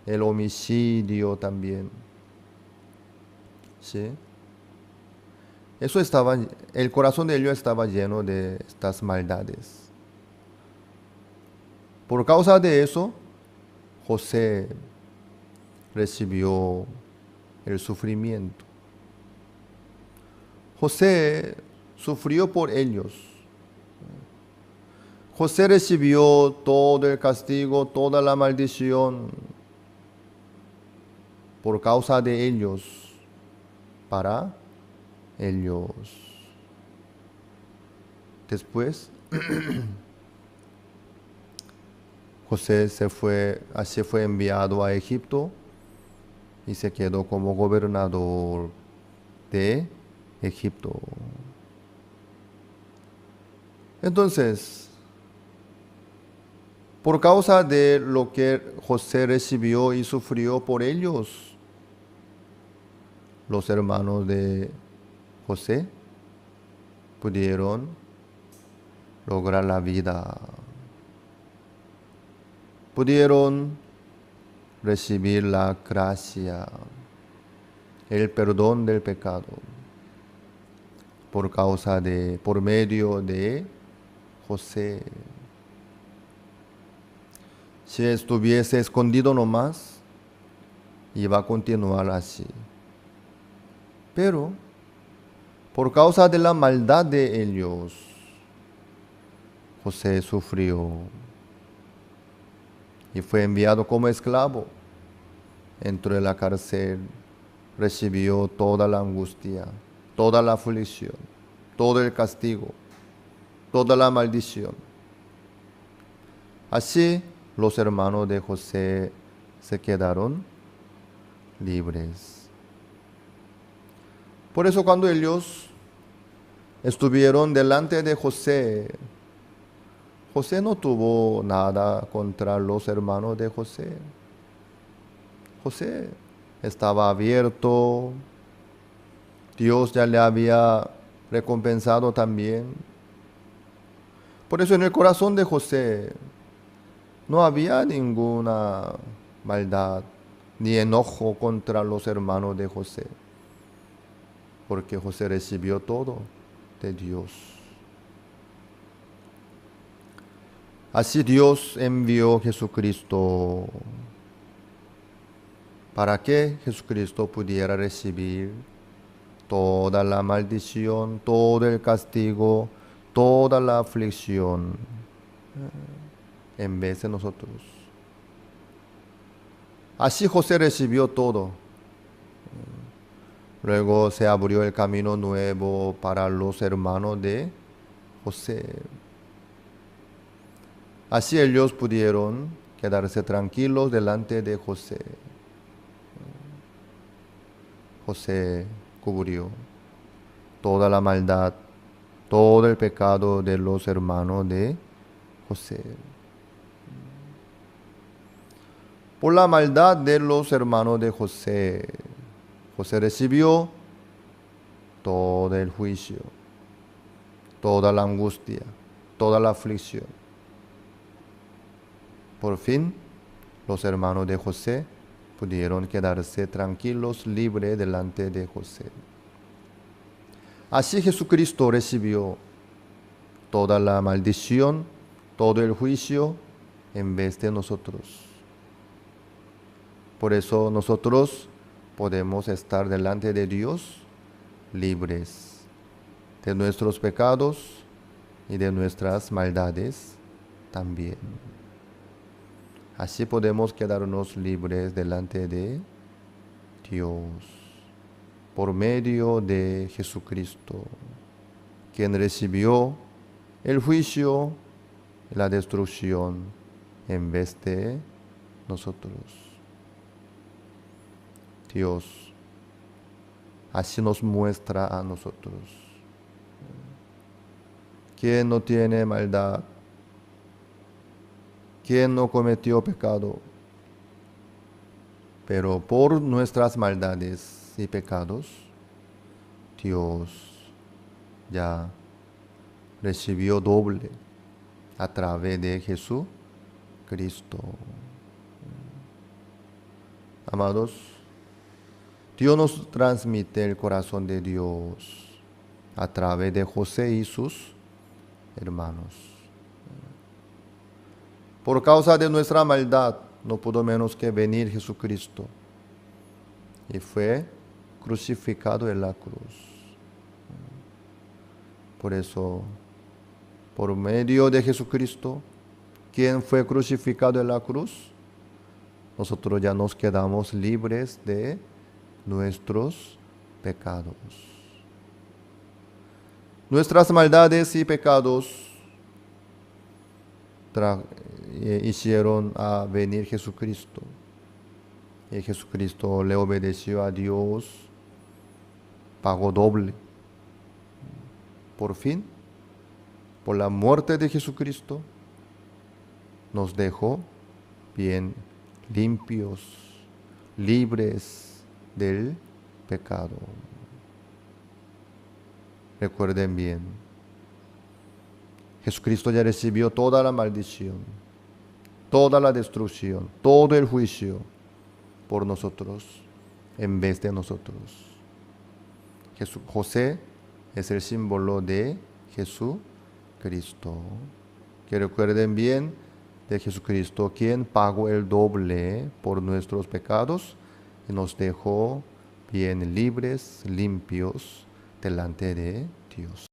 A: el homicidio también. ¿Sí? El corazón de ellos estaba lleno de estas maldades. Por causa de eso, José recibió el sufrimiento. José sufrió por ellos. José recibió todo el castigo, toda la maldición por causa de ellos, para ellos. Después, José así fue enviado a Egipto y se quedó como gobernador de Egipto. Entonces, por causa de lo que José recibió y sufrió por ellos, los hermanos de José pudieron lograr la vida. Pudieron recibir la gracia, el perdón del pecado, por medio de José. Si estuviese escondido nomás, iba a continuar así. Pero, por causa de la maldad de ellos, José sufrió y fue enviado como esclavo. Entró en la cárcel, recibió toda la angustia, toda la aflicción, todo el castigo, toda la maldición. Así, los hermanos de José se quedaron libres. Por eso cuando ellos estuvieron delante de José, José no tuvo nada contra los hermanos de José. José estaba abierto. Dios ya le había recompensado también. Por eso en el corazón de José no había ninguna maldad ni enojo contra los hermanos de José, porque José recibió todo de Dios. Así Dios envió a Jesucristo para que Jesucristo pudiera recibir toda la maldición, todo el castigo, toda la aflicción en vez de nosotros. Así José recibió todo. Luego se abrió el camino nuevo para los hermanos de José. Así ellos pudieron quedarse tranquilos delante de José. José cubrió toda la maldad, todo el pecado de los hermanos de José. Por la maldad de los hermanos de José, José recibió todo el juicio, toda la angustia, toda la aflicción. Por fin, los hermanos de José pudieron quedarse tranquilos, libres delante de José. Así Jesucristo recibió toda la maldición, todo el juicio en vez de nosotros. Por eso nosotros podemos estar delante de Dios libres de nuestros pecados y de nuestras maldades también. Así podemos quedarnos libres delante de Dios por medio de Jesucristo, quien recibió el juicio y la destrucción en vez de nosotros. Dios así nos muestra a nosotros. ¿Quién no tiene maldad? ¿Quién no cometió pecado? Pero por nuestras maldades y pecados, Dios ya recibió doble a través de Jesucristo. Amados, Dios nos transmite el corazón de Dios a través de José y sus hermanos. Por causa de nuestra maldad, no pudo menos que venir Jesucristo y fue crucificado en la cruz. Por eso, por medio de Jesucristo, quien fue crucificado en la cruz, nosotros ya nos quedamos libres de nuestros pecados. Nuestras maldades y pecados hicieron a venir Jesucristo. Y Jesucristo le obedeció a Dios, pagó doble. Por fin, por la muerte de Jesucristo, nos dejó bien limpios, libres del pecado. Recuerden bien, Jesucristo ya recibió toda la maldición, toda la destrucción, todo el juicio por nosotros, en vez de nosotros. José es el símbolo de Jesucristo. Que recuerden bien de Jesucristo, quien pagó el doble por nuestros pecados y nos dejó bien libres, limpios delante de Dios.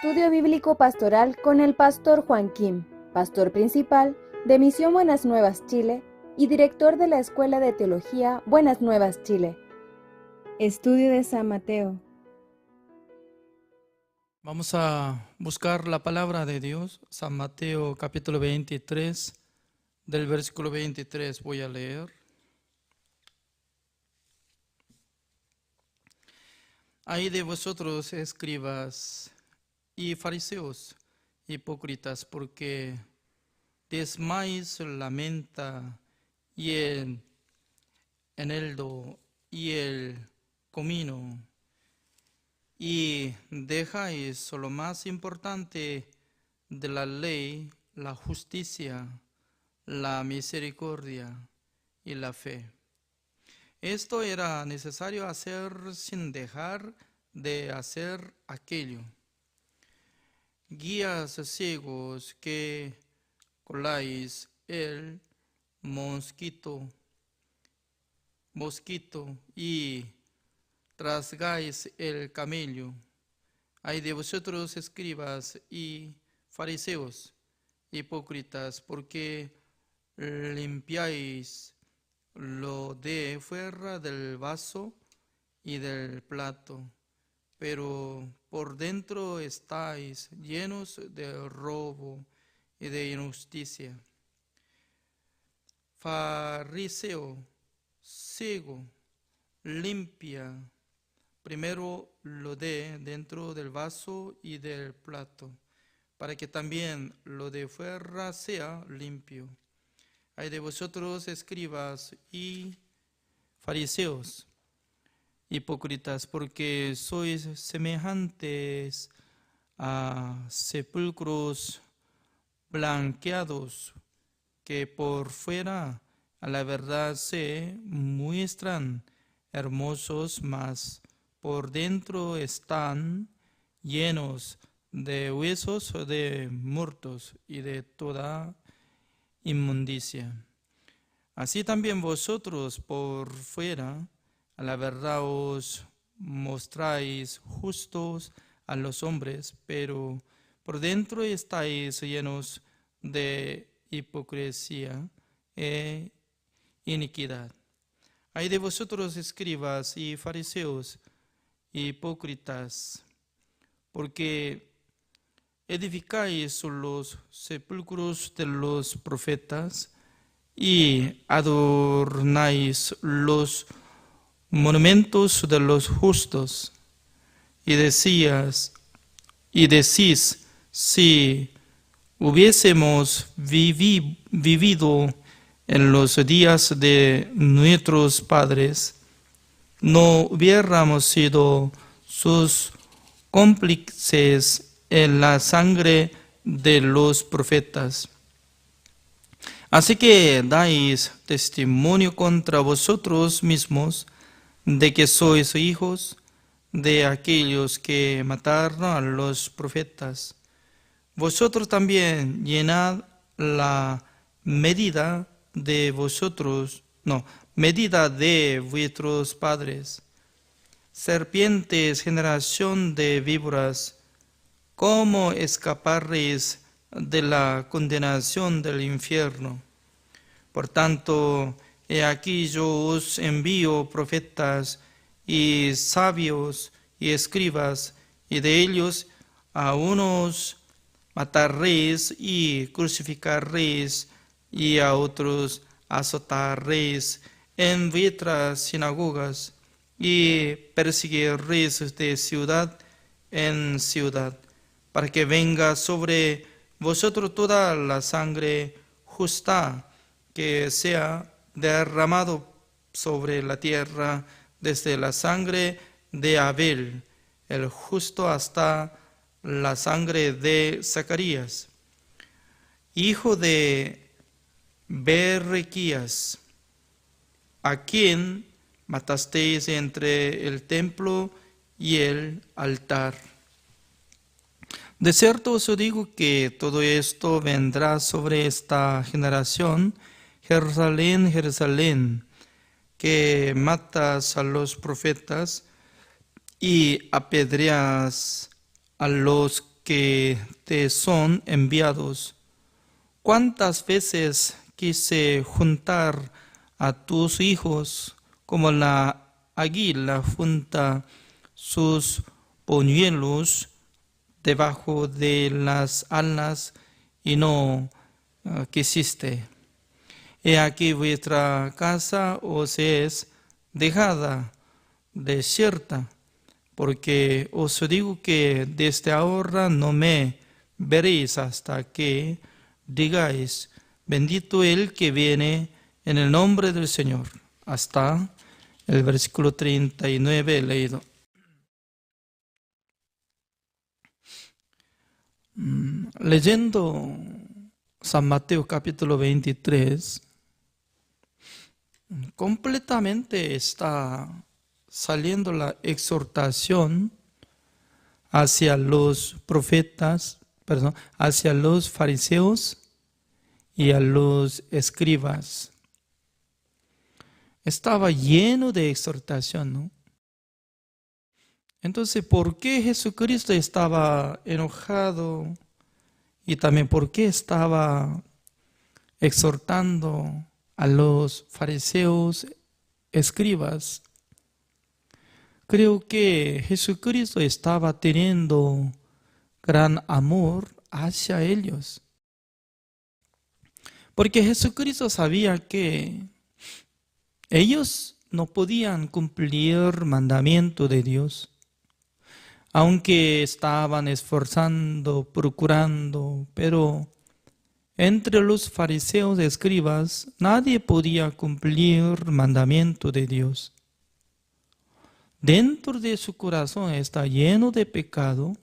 B: Estudio Bíblico Pastoral con el Pastor Juan Kim, Pastor Principal de Misión Buenas Nuevas Chile y Director de la Escuela de Teología Buenas Nuevas Chile. Estudio de San Mateo.
C: Vamos a buscar la palabra de Dios, San Mateo capítulo 23, del versículo 23 voy a leer. Ay de vosotros, escribas y fariseos, hipócritas, porque diezmáis la menta y el eneldo y el comino, y dejáis lo más importante de la ley, la justicia, la misericordia y la fe. Esto era necesario hacer sin dejar de hacer aquello. Guías ciegos que coláis el mosquito y rasgáis el camello. Ay de vosotros, escribas y fariseos, hipócritas, porque limpiáis lo de fuera del vaso y del plato, pero por dentro estáis llenos de robo y de injusticia. Fariseo, ciego, limpia primero lo de dentro del vaso y del plato, para que también lo de fuera sea limpio. Ay de vosotros, escribas y fariseos, hipócritas, porque sois semejantes a sepulcros blanqueados, que por fuera a la verdad se muestran hermosos, mas por dentro están llenos de huesos de muertos y de toda inmundicia. Así también vosotros por fuera a la verdad os mostráis justos a los hombres, pero por dentro estáis llenos de hipocresía e iniquidad. Ay de vosotros, escribas y fariseos, hipócritas, porque edificáis los sepulcros de los profetas y adornáis los monumentos de los justos, y decís, si hubiésemos vivido en los días de nuestros padres, no hubiéramos sido sus cómplices en la sangre de los profetas. Así que dais testimonio contra vosotros mismos de que sois hijos de aquellos que mataron a los profetas. Vosotros también llenad la medida de vuestros padres. Serpientes, generación de víboras, ¿cómo escaparéis de la condenación del infierno? Por tanto, he aquí yo os envío profetas y sabios y escribas, y de ellos a unos mataréis y crucificaréis, y a otros azotaréis en vuestras sinagogas, y perseguiréis de ciudad en ciudad, para que venga sobre vosotros toda la sangre justa que sea derramado sobre la tierra, desde la sangre de Abel, el justo, hasta la sangre de Zacarías, hijo de Berequías, a quien matasteis entre el templo y el altar. De cierto os digo que todo esto vendrá sobre esta generación. Jerusalén, Jerusalén, que matas a los profetas y apedreas a los que te son enviados. ¿Cuántas veces quise juntar a tus hijos como la águila junta sus polluelos debajo de las alas, y no quisiste? He aquí vuestra casa os es dejada desierta, porque os digo que desde ahora no me veréis hasta que digáis: bendito el que viene en el nombre del Señor. Hasta el versículo 39 he leído. Leyendo San Mateo capítulo 23, completamente está saliendo la exhortación hacia los profetas, hacia los fariseos y a los escribas. Estaba lleno de exhortación, ¿no? Entonces, ¿por qué Jesucristo estaba enojado y también por qué estaba exhortando a los fariseos, escribas. Creo que Jesucristo estaba teniendo gran amor hacia ellos. Porque Jesucristo sabía que ellos no podían cumplir el mandamiento de Dios, aunque estaban esforzando, procurando, pero entre los fariseos y escribas nadie podía cumplir el mandamiento de Dios. Dentro de su corazón está lleno de pecado.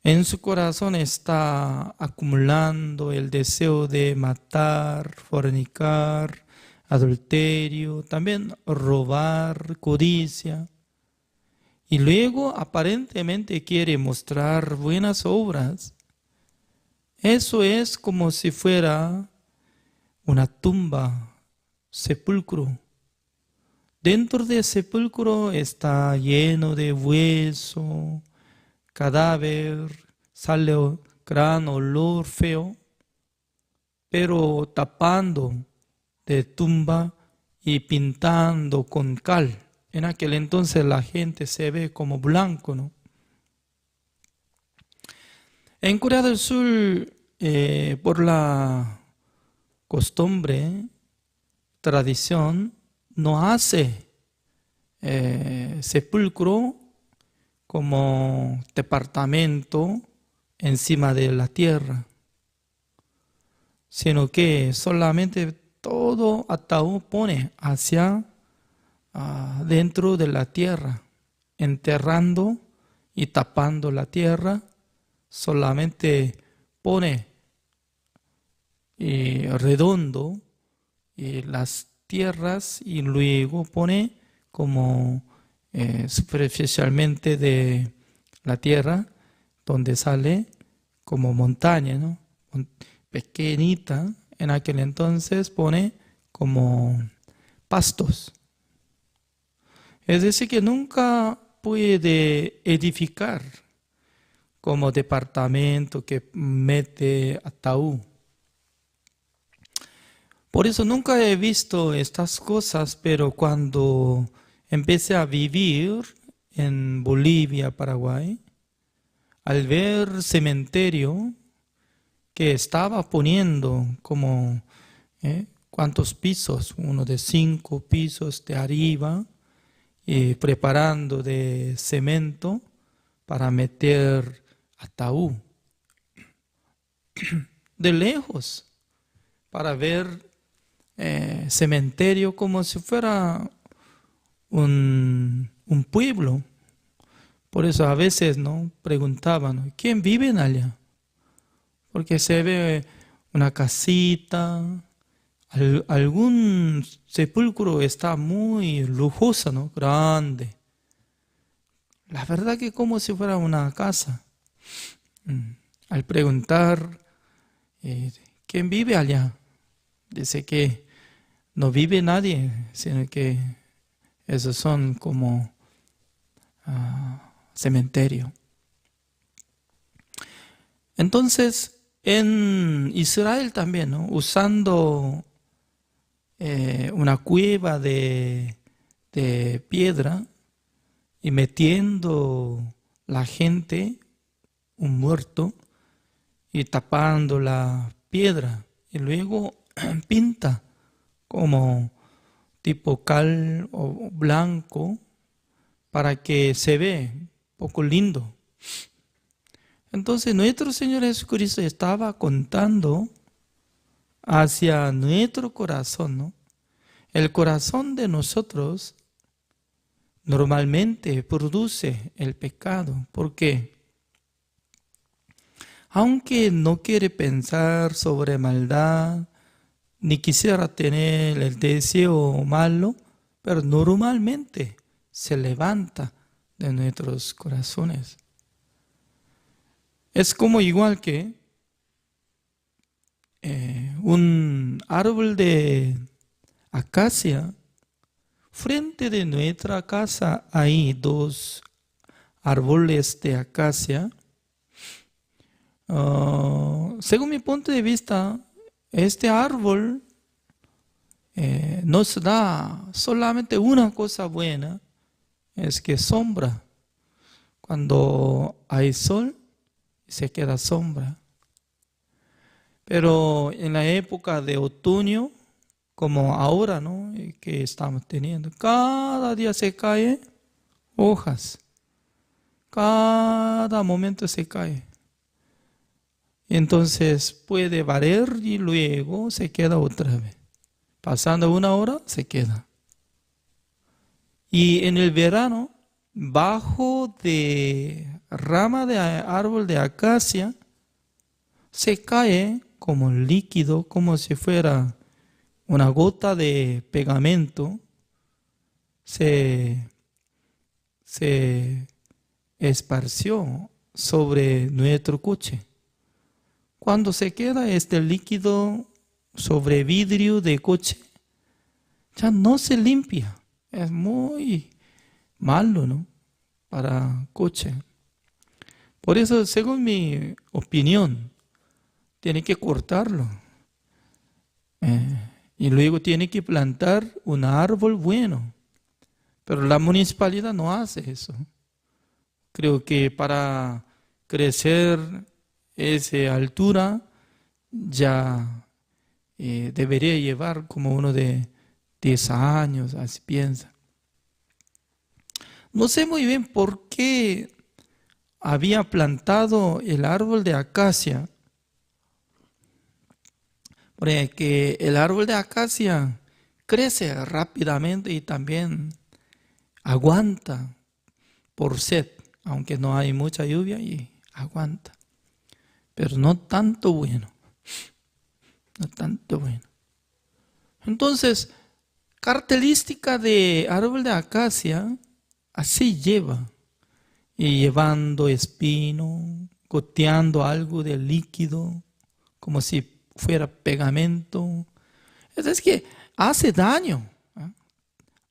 C: En su corazón está acumulando el deseo de matar, fornicar, adulterio, también robar, codicia. Y luego aparentemente quiere mostrar buenas obras. Eso es como si fuera una tumba, sepulcro. Dentro del sepulcro está lleno de hueso, cadáver, sale gran olor feo, pero tapando de tumba y pintando con cal. En aquel entonces la gente se ve como blanco, ¿no? En Corea del Sur, por la costumbre, tradición, no hace sepulcro como departamento encima de la tierra, sino que solamente todo ataúd pone hacia dentro de la tierra, enterrando y tapando la tierra, solamente pone redondo las tierras y luego pone como superficialmente de la tierra donde sale como montaña, ¿no? Pequeñita. En aquel entonces pone como pastos. Es decir, que nunca puede edificar como departamento que mete ataúd. Por eso nunca he visto estas cosas, pero cuando empecé a vivir en Bolivia, Paraguay, al ver cementerio que estaba poniendo como cuántos pisos, uno de 5 pisos de arriba, y preparando de cemento para meter ataúd. De lejos, para ver cementerio como si fuera un pueblo. Por eso a veces no preguntaban, ¿quién vive allá? Porque se ve una casita, algún sepulcro está muy lujoso, ¿no? Grande. La verdad que como si fuera una casa. Al preguntar, ¿quién vive allá? Dice que no vive nadie, sino que esos son como cementerio. Entonces, en Israel también, ¿no? Usando una cueva de piedra y metiendo la gente, un muerto, y tapando la piedra, y luego pinta como tipo cal o blanco para que se ve un poco lindo. Entonces nuestro Señor Jesucristo estaba contando hacia nuestro corazón, ¿no? El corazón de nosotros normalmente produce el pecado. ¿Por qué? Aunque no quiere pensar sobre maldad, ni quisiera tener el deseo malo, pero normalmente se levanta de nuestros corazones. Es como igual que un árbol de acacia. Frente de nuestra casa hay 2 árboles de acacia. según mi punto de vista, este árbol nos da solamente una cosa buena, es que sombra. Cuando hay sol, se queda sombra. Pero en la época de otoño, como ahora, ¿no?, que estamos teniendo, cada día se caen hojas. Cada momento se cae. Entonces puede valer y luego se queda otra vez. Pasando una hora, se queda. Y en el verano, bajo de rama de árbol de acacia, se cae como líquido, como si fuera una gota de pegamento. Se esparció sobre nuestro coche. Cuando se queda este líquido sobre vidrio de coche, ya no se limpia. Es muy malo, ¿no?, para coche. Por eso, según mi opinión, tiene que cortarlo. Y luego tiene que plantar un árbol bueno. Pero la municipalidad no hace eso. Creo que para crecer esa altura ya debería llevar como uno de 10 años, así piensa. No sé muy bien por qué había plantado el árbol de acacia, porque el árbol de acacia crece rápidamente y también aguanta por sed, aunque no hay mucha lluvia, y aguanta. Pero no tanto bueno. No tanto bueno. Entonces, característica de árbol de acacia, así lleva. Y llevando espino, goteando algo de líquido, como si fuera pegamento. Es que hace daño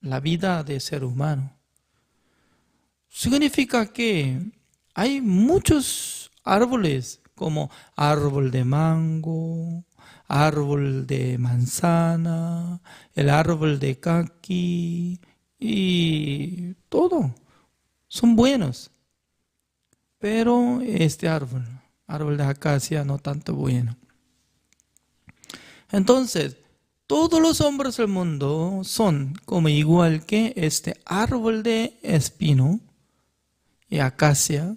C: la vida del ser humano. Significa que hay muchos árboles, como árbol de mango, árbol de manzana, el árbol de caqui y todo. Son buenos. Pero este árbol de acacia, no tanto bueno. Entonces, todos los hombres del mundo son como igual que este árbol de espino y acacia,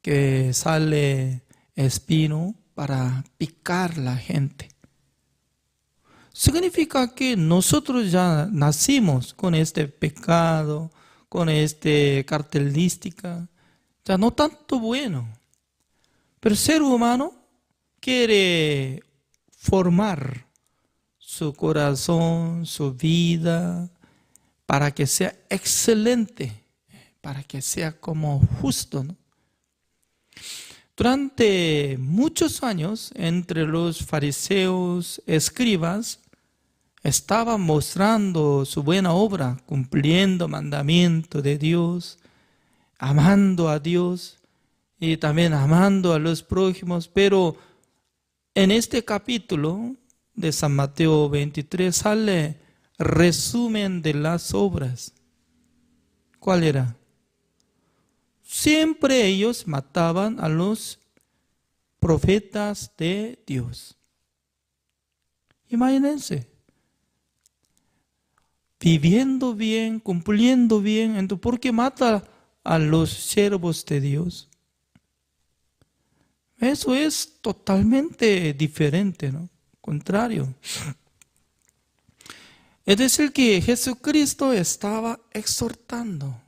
C: que sale espino para picar la gente. Significa que nosotros ya nacimos con este pecado, con esta característica, ya no tanto bueno. Pero el ser humano quiere formar su corazón, su vida, para que sea excelente, para que sea como justo, ¿no? Durante muchos años, entre los fariseos, escribas, estaban mostrando su buena obra, cumpliendo mandamientos de Dios, amando a Dios y también amando a los prójimos. Pero en este capítulo de San Mateo 23 sale resumen de las obras. ¿Cuál era? Siempre ellos mataban a los profetas de Dios. Imagínense. Viviendo bien, cumpliendo bien. Entonces, ¿por qué mata a los siervos de Dios? Eso es totalmente diferente, ¿no? Contrario. Es decir, que Jesucristo estaba exhortando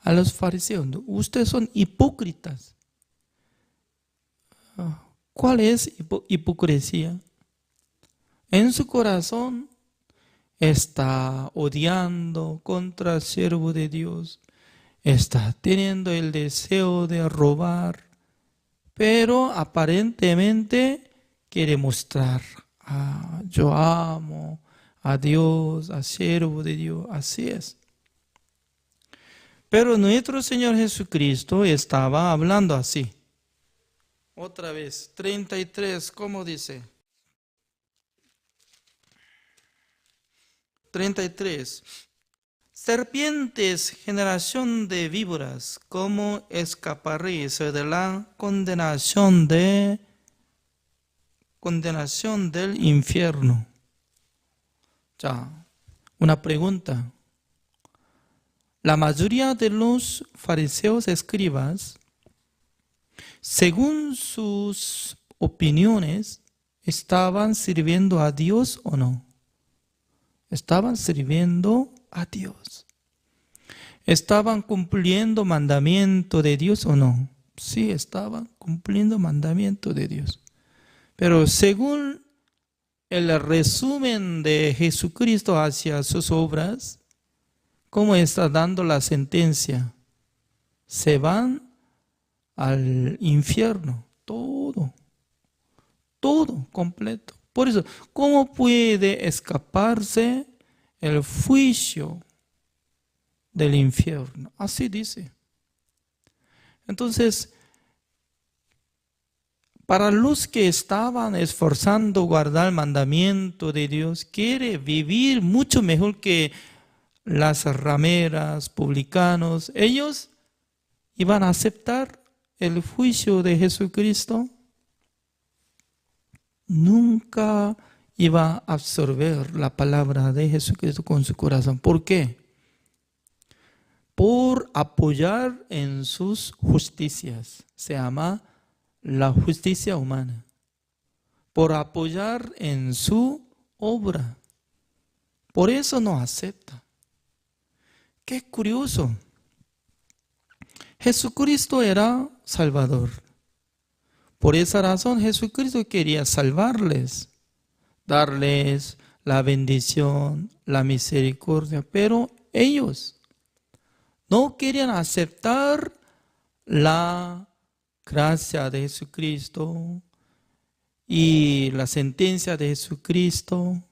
C: a los fariseos. Ustedes son hipócritas. ¿Cuál es hipocresía? En su corazón está odiando contra el siervo de Dios, está teniendo el deseo de robar, pero aparentemente quiere mostrar, yo amo a Dios, al siervo de Dios, así es. Pero nuestro Señor Jesucristo estaba hablando así. Otra vez, 33, ¿cómo dice? 33. Serpientes, generación de víboras, ¿cómo escaparéis de la condenación del infierno? Ya, una pregunta. La mayoría de los fariseos escribas, según sus opiniones, ¿estaban sirviendo a Dios o no? Estaban sirviendo a Dios. ¿Estaban cumpliendo mandamiento de Dios o no? Sí, estaban cumpliendo mandamiento de Dios. Pero según el resumen de Jesucristo hacia sus obras, ¿cómo está dando la sentencia? Se van al infierno, todo completo. Por eso, ¿cómo puede escaparse el juicio del infierno? Así dice. Entonces, para los que estaban esforzando guardar el mandamiento de Dios, quiere vivir mucho mejor que las rameras, publicanos, ellos iban a aceptar el juicio de Jesucristo. Nunca iba a absorber la palabra de Jesucristo con su corazón. ¿Por qué? Por apoyar en sus justicias. Se llama la justicia humana. Por apoyar en su obra. Por eso no acepta. Qué curioso. Jesucristo era Salvador. Por esa razón Jesucristo quería salvarles, darles la bendición, la misericordia, pero ellos no querían aceptar la gracia de Jesucristo y la sentencia de Jesucristo.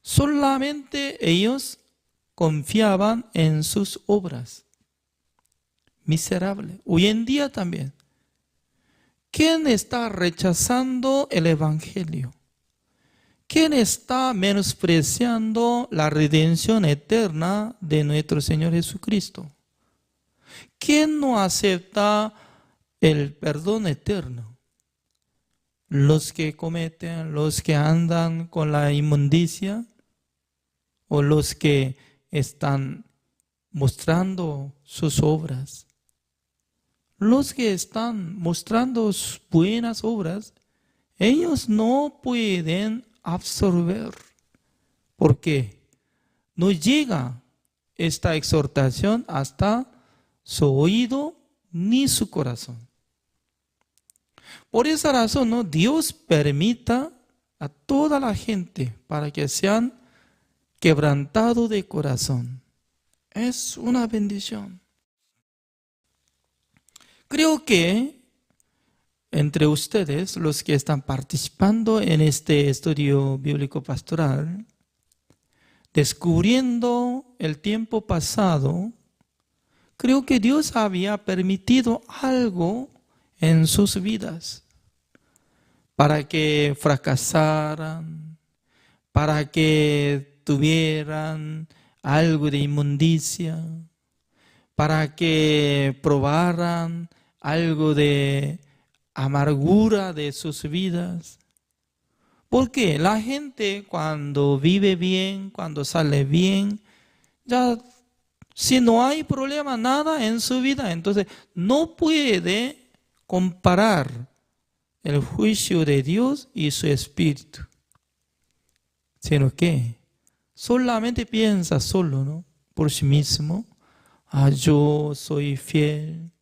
C: Solamente ellos confiaban en sus obras. Miserable. Hoy en día también. ¿Quién está rechazando el Evangelio? ¿Quién está menospreciando la redención eterna de nuestro Señor Jesucristo? ¿Quién no acepta el perdón eterno? Los que cometen, los que andan con la inmundicia o los que están mostrando sus obras. Los que están mostrando sus buenas obras, ellos no pueden absorber. ¿Por qué? No llega esta exhortación hasta su oído ni su corazón. Por esa razón, ¿no? Dios permita a toda la gente para que sean quebrantados de corazón. Es una bendición. Creo que entre ustedes, los que están participando en este estudio bíblico pastoral, descubriendo el tiempo pasado, creo que Dios había permitido algo en sus vidas para que fracasaran, para que tuvieran algo de inmundicia, para que probaran algo de amargura de sus vidas. Porque la gente cuando vive bien, cuando sale bien, ya si no hay problema nada en su vida, entonces no puede comparar el juicio de Dios y su espíritu. Sino que solamente piensa solo, ¿no? Por sí mismo. Yo soy fiel.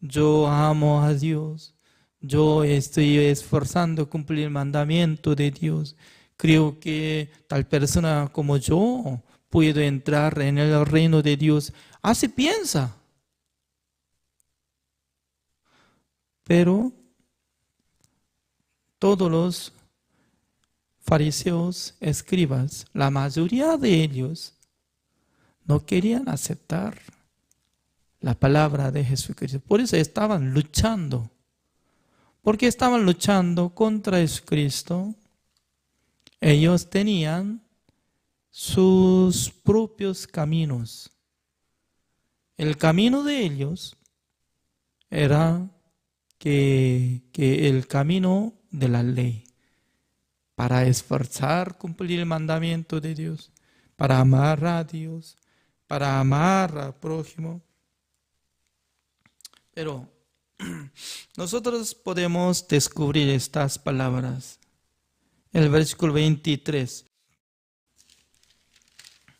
C: Yo amo a Dios, yo estoy esforzando a cumplir el mandamiento de Dios. Creo que tal persona como yo puedo entrar en el reino de Dios. Así piensa. Pero todos los fariseos, escribas, la mayoría de ellos no querían aceptar la palabra de Jesucristo. Por eso estaban luchando porque estaban luchando contra Jesucristo. Ellos tenían sus propios caminos. El camino de ellos era que el camino de la ley, para esforzar, cumplir el mandamiento de Dios, para amar a Dios, para amar al prójimo. Pero nosotros podemos descubrir estas palabras. El versículo 23.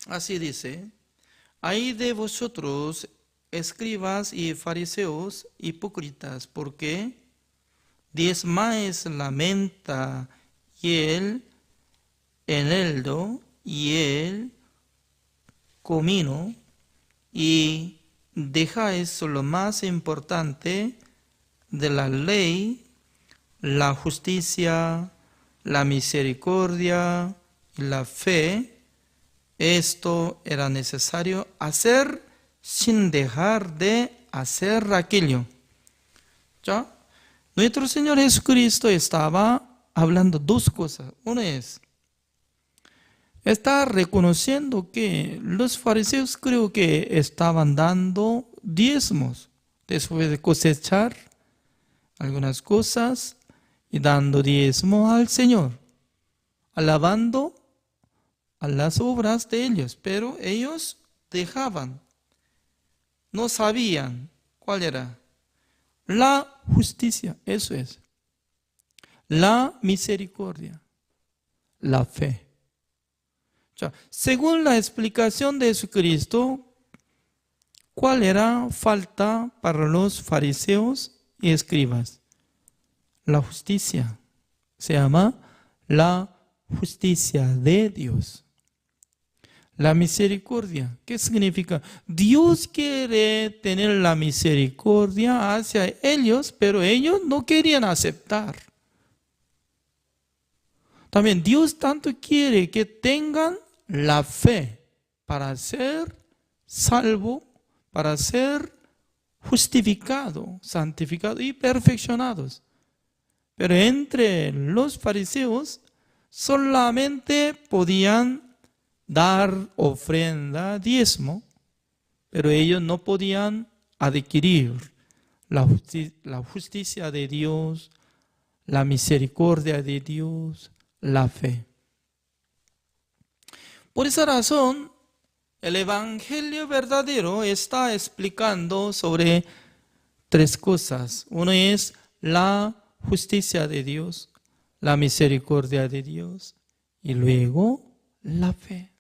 C: Así dice: ay de vosotros, escribas y fariseos hipócritas, porque diezmáis la menta y el eneldo y el comino, y dejáis lo más importante de la ley, la justicia, la misericordia y la fe. Esto era necesario hacer sin dejar de hacer aquello. ¿Ya? Nuestro Señor Jesucristo estaba hablando dos cosas. Una es, está reconociendo que los fariseos creo que estaban dando diezmos después de cosechar algunas cosas y dando diezmo al Señor, alabando a las obras de ellos, pero ellos dejaban, no sabían cuál era la justicia, eso es, la misericordia, la fe. O sea, según la explicación de Jesucristo, ¿cuál era falta para los fariseos y escribas? La justicia. Se llama la justicia de Dios. La misericordia. ¿Qué significa? Dios quiere tener la misericordia hacia ellos, pero ellos no querían aceptar. También Dios tanto quiere que tengan la fe para ser salvo, para ser justificado, santificado y perfeccionados. Pero entre los fariseos solamente podían dar ofrenda, diezmo, pero ellos no podían adquirir la justicia de Dios, la misericordia de Dios, la fe. Por esa razón, el Evangelio verdadero está explicando sobre tres cosas. Uno es la justicia de Dios, la misericordia de Dios y luego la fe.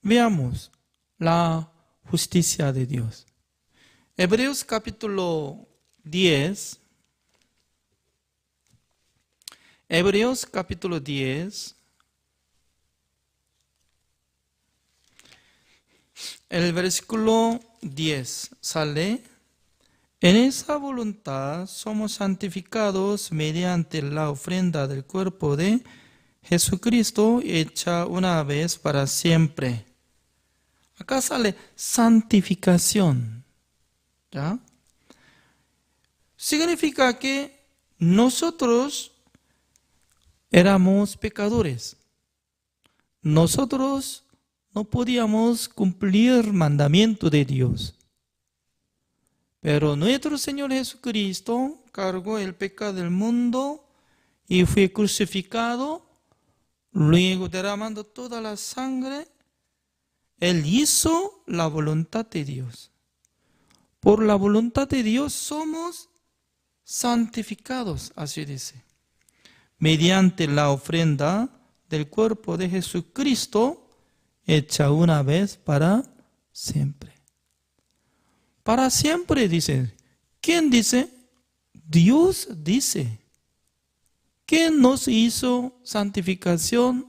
C: Veamos la justicia de Dios. Hebreos capítulo 10. Hebreos capítulo 10. El versículo 10 sale: en esa voluntad somos santificados mediante la ofrenda del cuerpo de Jesucristo hecha una vez para siempre. Acá sale santificación. ¿Ya? Significa que nosotros éramos pecadores. Nosotros no podíamos cumplir el mandamiento de Dios. Pero nuestro Señor Jesucristo cargó el pecado del mundo y fue crucificado. Luego, derramando toda la sangre, Él hizo la voluntad de Dios. Por la voluntad de Dios somos santificados, así dice. Mediante la ofrenda del cuerpo de Jesucristo, hecha una vez para siempre. Para siempre, dice. ¿Quién dice? Dios dice. ¿Quién nos hizo santificación?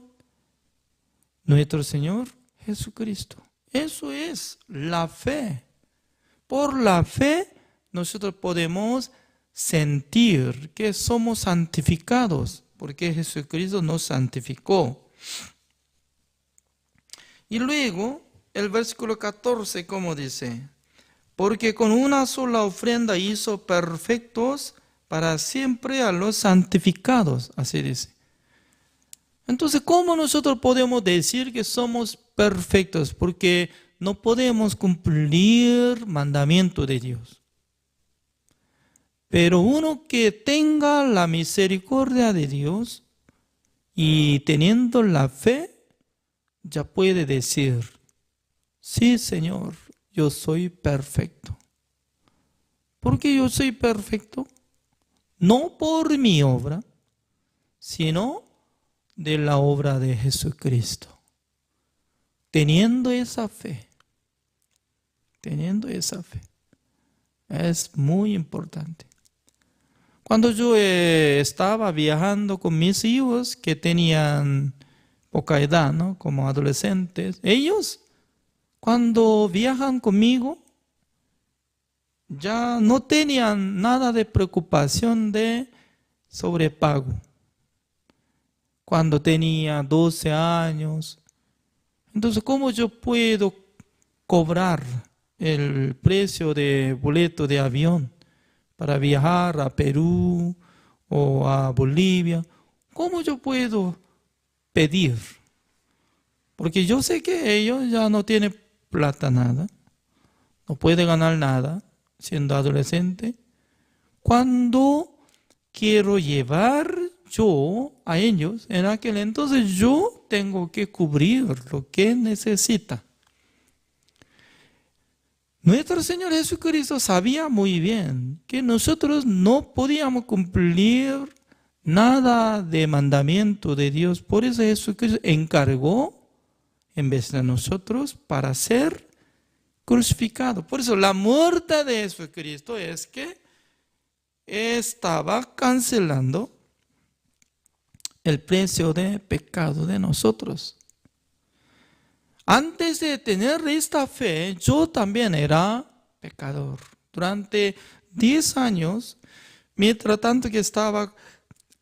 C: Nuestro Señor Jesucristo. Eso es la fe. Por la fe nosotros podemos sentir que somos santificados, porque Jesucristo nos santificó. Y luego el versículo 14, como dice: porque con una sola ofrenda hizo perfectos para siempre a los santificados, así dice. Entonces, ¿cómo nosotros podemos decir que somos perfectos? Porque no podemos cumplir mandamiento de Dios. Pero uno que tenga la misericordia de Dios y teniendo la fe, ya puede decir, sí, Señor, yo soy perfecto. ¿Por qué yo soy perfecto? No por mi obra, sino de la obra de Jesucristo. Teniendo esa fe, es muy importante. Cuando yo estaba viajando con mis hijos que tenían poca edad, ¿no? Como adolescentes, ellos cuando viajan conmigo ya no tenían nada de preocupación de sobrepago. Cuando tenía 12 años, entonces ¿cómo yo puedo cobrar el precio de boleto de avión para viajar a Perú o a Bolivia? ¿Cómo yo puedo pedir? Porque yo sé que ellos ya no tienen plata nada, no puede ganar nada siendo adolescente. Cuando quiero llevar yo a ellos, en aquel entonces yo tengo que cubrir lo que necesita. Nuestro Señor Jesucristo sabía muy bien que nosotros no podíamos cumplir nada de mandamiento de Dios. Por eso Jesucristo encargó en vez de nosotros para ser crucificado. Por eso la muerte de Jesucristo es que estaba cancelando el precio de pecado de nosotros. Antes de tener esta fe, yo también era pecador. Durante 10 años, mientras tanto que estaba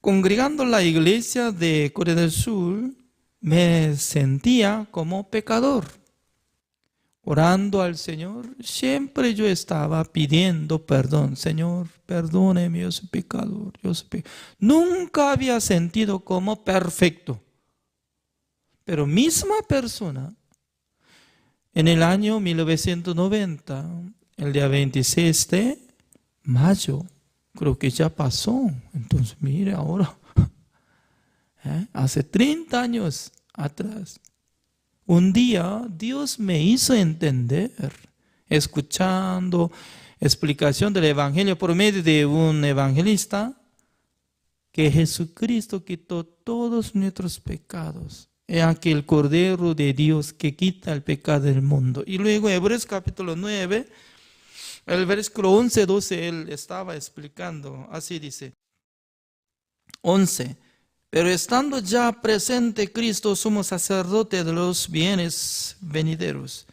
C: congregando la iglesia de Corea del Sur, me sentía como pecador. Orando al Señor, siempre yo estaba pidiendo perdón. Señor, perdóneme, yo soy pecador. Nunca había sentido como perfecto. Pero misma persona, en el año 1990, el día 26 de mayo, creo que ya pasó. Entonces, mire ahora, hace 30 años atrás, un día Dios me hizo entender, escuchando explicación del Evangelio por medio de un evangelista, que Jesucristo quitó todos nuestros pecados. Es aquel Cordero de Dios que quita el pecado del mundo. Y luego Hebreos capítulo 9, el versículo 11, 12, él estaba explicando, así dice, 11. Pero estando ya presente Cristo, sumo sacerdote de los bienes venideros,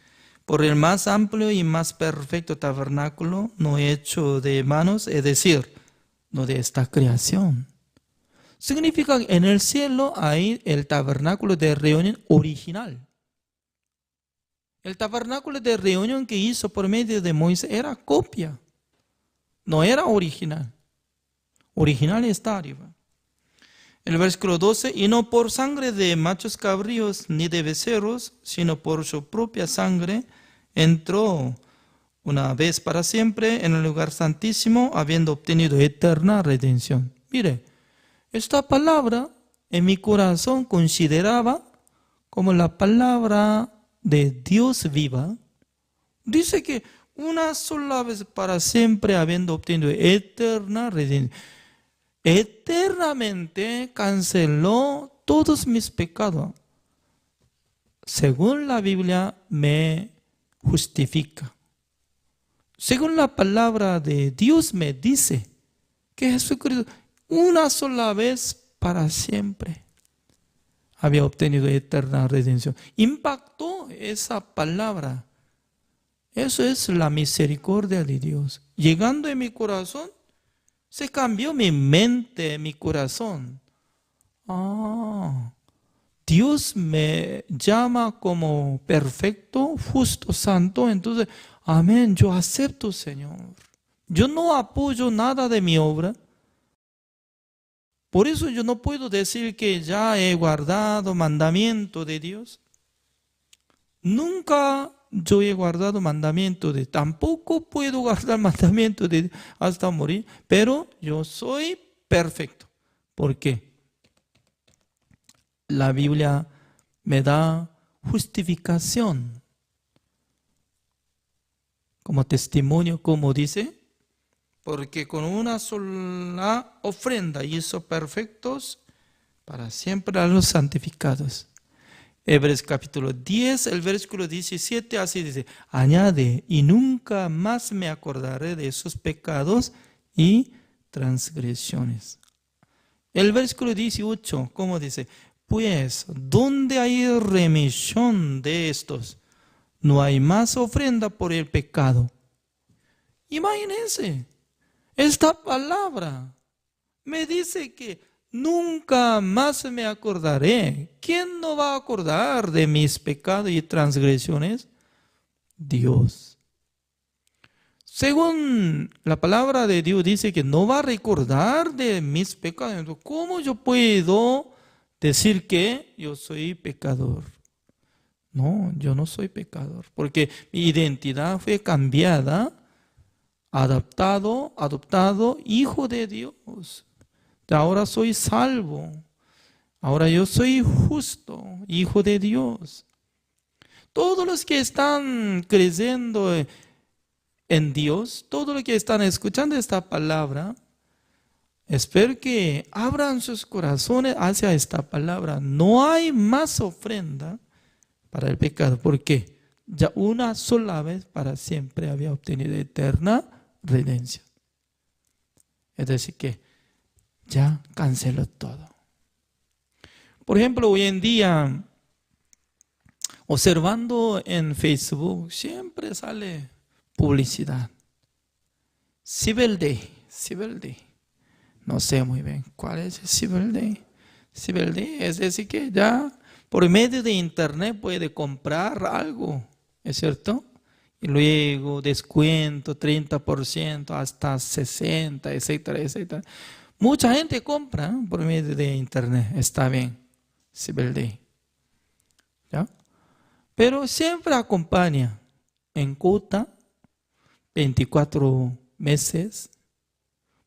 C: por el más amplio y más perfecto tabernáculo, no hecho de manos, es decir, no de esta creación. Significa que en el cielo hay el tabernáculo de reunión original. El tabernáculo de reunión que hizo por medio de Moisés era copia, no era original. Original está arriba. El versículo 12, y no por sangre de machos cabríos ni de becerros, sino por su propia sangre, entró una vez para siempre en el lugar santísimo, habiendo obtenido eterna redención. Mire, esta palabra en mi corazón consideraba como la palabra de Dios viva. Dice que una sola vez para siempre, habiendo obtenido eterna redención, eternamente canceló todos mis pecados. Según la Biblia me justifica. Según la palabra de Dios me dice que Jesucristo una sola vez para siempre había obtenido eterna redención. Impactó esa palabra. Eso es la misericordia de Dios. Llegando en mi corazón, se cambió mi mente, mi corazón. Dios me llama como perfecto, justo, santo. Entonces, amén, yo acepto, Señor. Yo no apoyo nada de mi obra. Por eso yo no puedo decir que ya he guardado mandamiento de Dios. Nunca yo he guardado mandamiento de Dios. Tampoco puedo guardar mandamiento de Dios hasta morir. Pero yo soy perfecto. ¿Por qué? La Biblia me da justificación. Como testimonio, como dice, porque con una sola ofrenda hizo perfectos para siempre a los santificados. Hebreos capítulo 10, el versículo 17, así dice, añade, y nunca más me acordaré de sus pecados y transgresiones. El versículo 18, ¿cómo dice? Pues, ¿dónde hay remisión de estos? No hay más ofrenda por el pecado. Imagínense, esta palabra me dice que nunca más me acordaré. ¿Quién no va a acordar de mis pecados y transgresiones? Dios. Según la palabra de Dios dice que no va a recordar de mis pecados. ¿Cómo yo puedo decir que yo soy pecador? No, yo no soy pecador, porque mi identidad fue cambiada, adoptado, hijo de Dios. Ahora soy salvo. Ahora yo soy justo, hijo de Dios. Todos los que están creyendo en Dios, todos los que están escuchando esta palabra, espero que abran sus corazones hacia esta palabra. No hay más ofrenda para el pecado. ¿Por qué? Ya una sola vez para siempre había obtenido eterna redención. Es decir que ya canceló todo. Por ejemplo, hoy en día, observando en Facebook, siempre sale publicidad. Civil Day. No sé muy bien cuál es el Civil Day. Civil Day es decir que ya por medio de internet puede comprar algo, ¿es cierto? Y luego descuento 30% hasta 60%, etcétera, etcétera. Mucha gente compra por medio de internet, está bien, Civil Day. ¿Ya? Pero siempre acompaña en cuota 24 meses.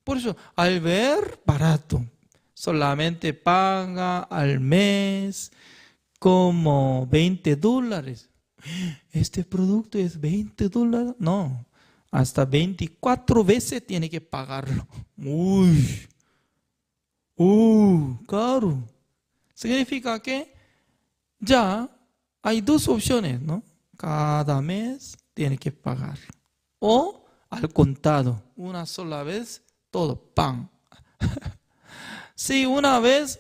C: Por eso, al ver barato, solamente paga al mes como $20. Este producto es $20. No, hasta 24 veces tiene que pagarlo. Uy, caro. Significa que ya hay dos opciones, ¿no? Cada mes tiene que pagar. O al contado, una sola vez, todo, ¡pam! Si una vez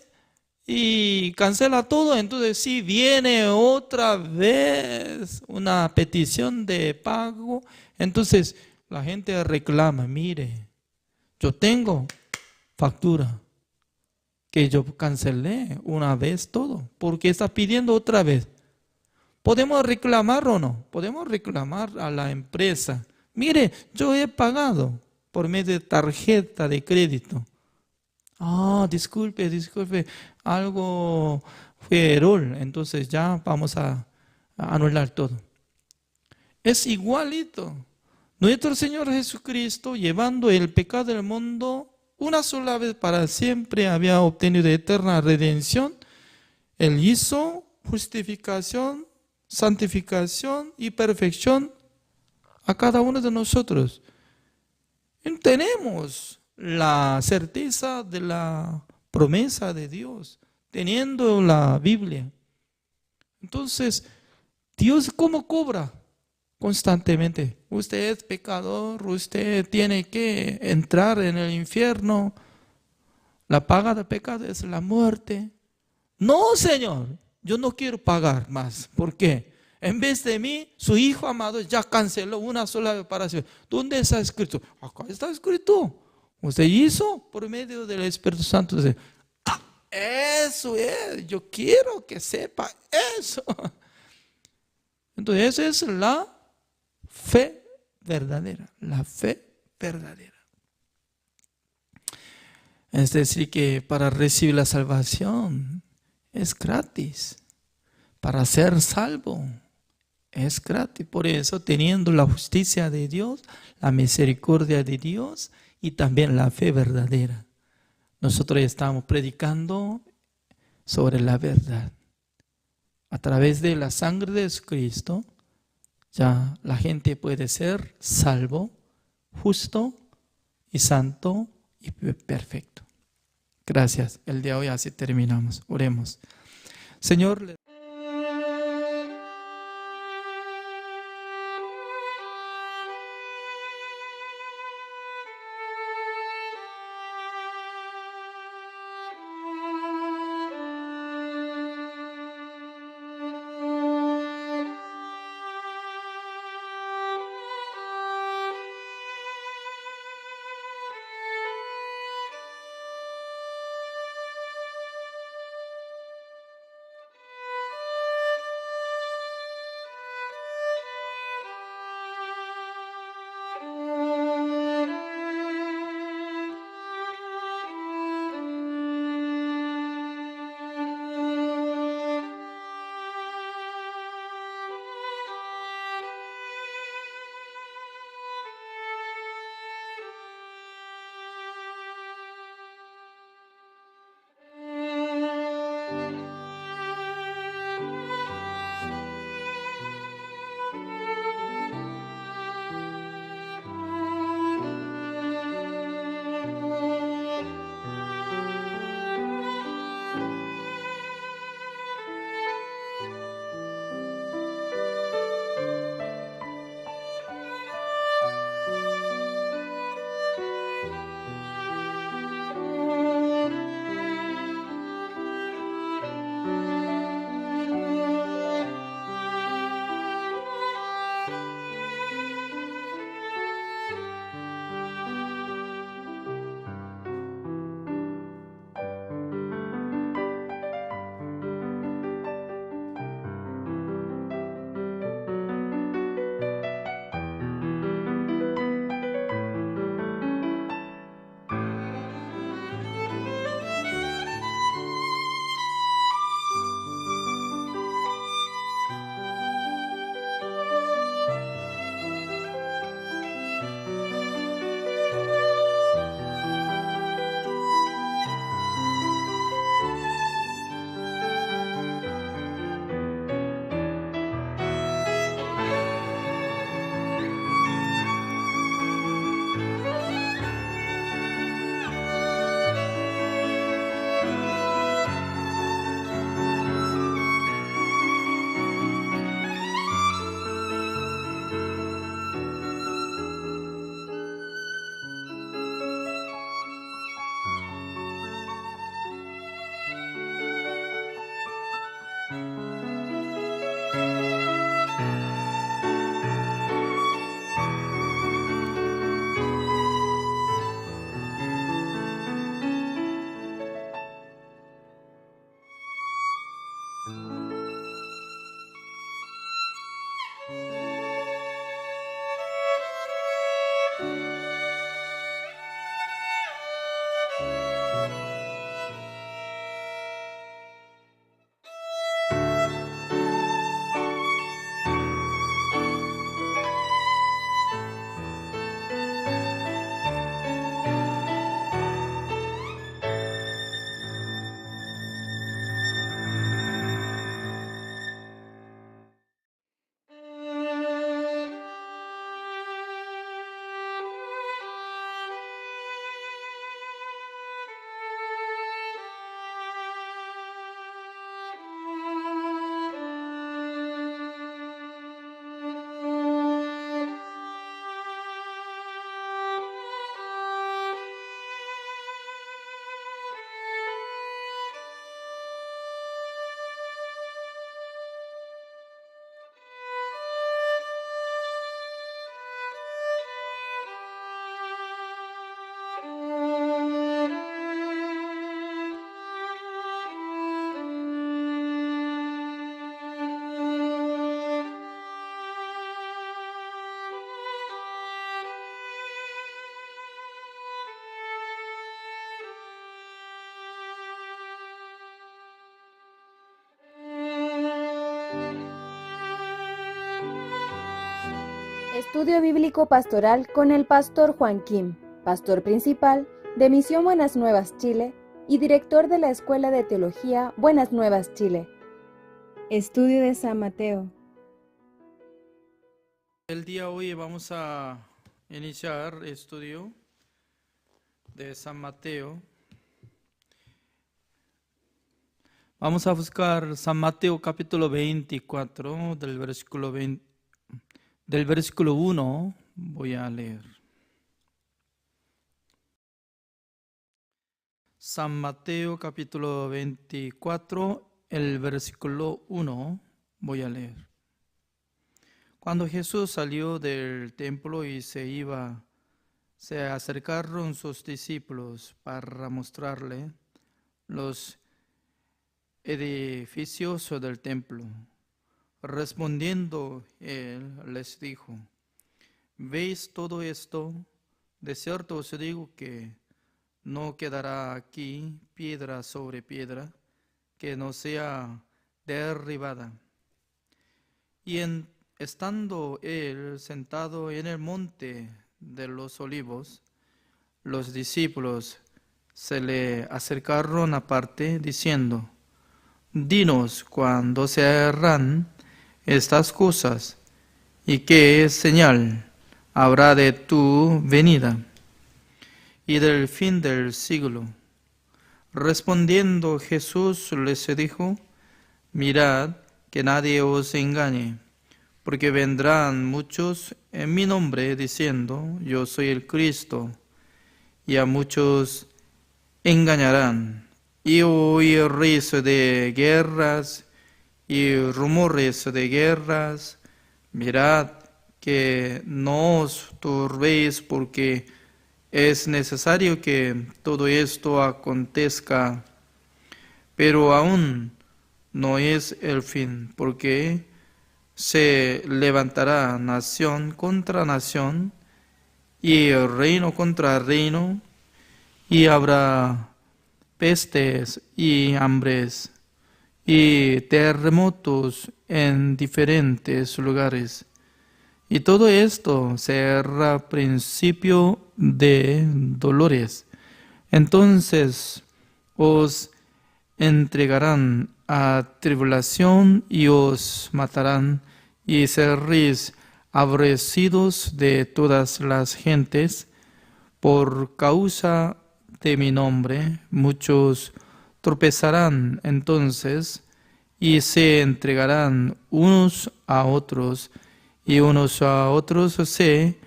C: y cancela todo, entonces si viene otra vez una petición de pago, entonces la gente reclama, mire, yo tengo factura que yo cancelé una vez todo, porque está pidiendo otra vez. ¿Podemos reclamar o no? Podemos reclamar a la empresa. Mire, yo he pagado por medio de tarjeta de crédito. Disculpe, algo fue error, entonces ya vamos a anular todo. Es igualito. Nuestro Señor Jesucristo, llevando el pecado del mundo una sola vez para siempre, había obtenido eterna redención. Él hizo justificación, santificación y perfección a cada uno de nosotros. Tenemos la certeza de la promesa de Dios, teniendo la Biblia. Entonces, Dios ¿cómo cobra? Constantemente. Usted es pecador, usted tiene que entrar en el infierno. La paga del pecado es la muerte. No, Señor, yo no quiero pagar más. ¿Por qué? En vez de mí, su Hijo amado ya canceló una sola vez para siempre. ¿Dónde está escrito? Acá está escrito. Usted hizo por medio del Espíritu Santo. Eso es, yo quiero que sepa eso. Entonces esa es la fe verdadera. Es decir, que para recibir la salvación es gratis. Para ser salvo es gratis. Por eso, teniendo la justicia de Dios, la misericordia de Dios y también la fe verdadera, nosotros estamos predicando sobre la verdad. A través de la sangre de Jesucristo, ya la gente puede ser salvo, justo y santo y perfecto. Gracias. El día de hoy así terminamos. Oremos. Señor,
B: Estudio Bíblico Pastoral con el Pastor Juan Kim, Pastor Principal de Misión Buenas Nuevas Chile y Director de la Escuela de Teología Buenas Nuevas Chile. Estudio de San Mateo.
C: El día de hoy vamos a iniciar el estudio de San Mateo. Vamos a buscar San Mateo capítulo 24 del versículo 1, voy a leer. San Mateo capítulo 24, el versículo 1, voy a leer. Cuando Jesús salió del templo y se acercaron sus discípulos para mostrarle los edificios del templo. Respondiendo él les dijo: ¿Veis todo esto? De cierto os digo que no quedará aquí piedra sobre piedra que no sea derribada. Y estando él sentado en el monte de los olivos, los discípulos se le acercaron aparte, diciendo: Dinos cuándo se harán estas cosas, y qué señal habrá de tu venida y del fin del siglo. Respondiendo Jesús les dijo: Mirad que nadie os engañe, porque vendrán muchos en mi nombre diciendo: Yo soy el Cristo, y a muchos engañarán. Y oiréis de guerras y rumores de guerras. Mirad que no os turbéis, porque es necesario que todo esto acontezca, pero aún no es el fin, porque se levantará nación contra nación y reino contra reino, y habrá pestes y hambres y terremotos en diferentes lugares. Y todo esto será principio de dolores. Entonces os entregarán a tribulación y os matarán, y seréis aborrecidos de todas las gentes por causa de mi nombre. Muchos tropezarán entonces y se entregarán unos a otros, y unos a otros se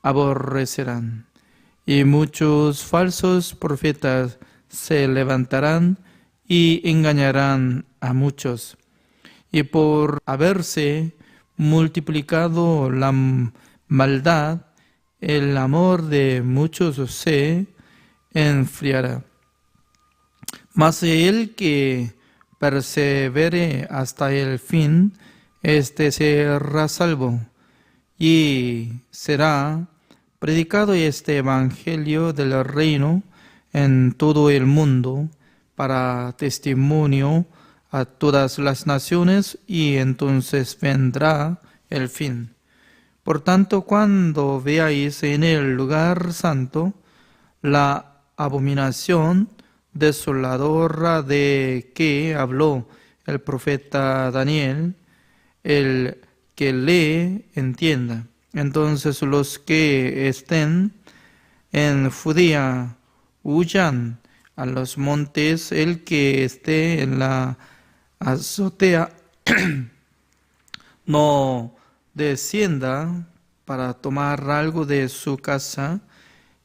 C: aborrecerán. Y muchos falsos profetas se levantarán y engañarán a muchos. Y por haberse multiplicado la maldad, el amor de muchos se enfriará. Mas el que persevere hasta el fin, este será salvo. Y será predicado este evangelio del reino en todo el mundo para testimonio a todas las naciones, y entonces vendrá el fin. Por tanto, cuando veáis en el lugar santo la abominación desoladora de que habló el profeta Daniel, el que lee entienda. Entonces los que estén en Judea huyan a los montes, el que esté en la azotea no descienda para tomar algo de su casa,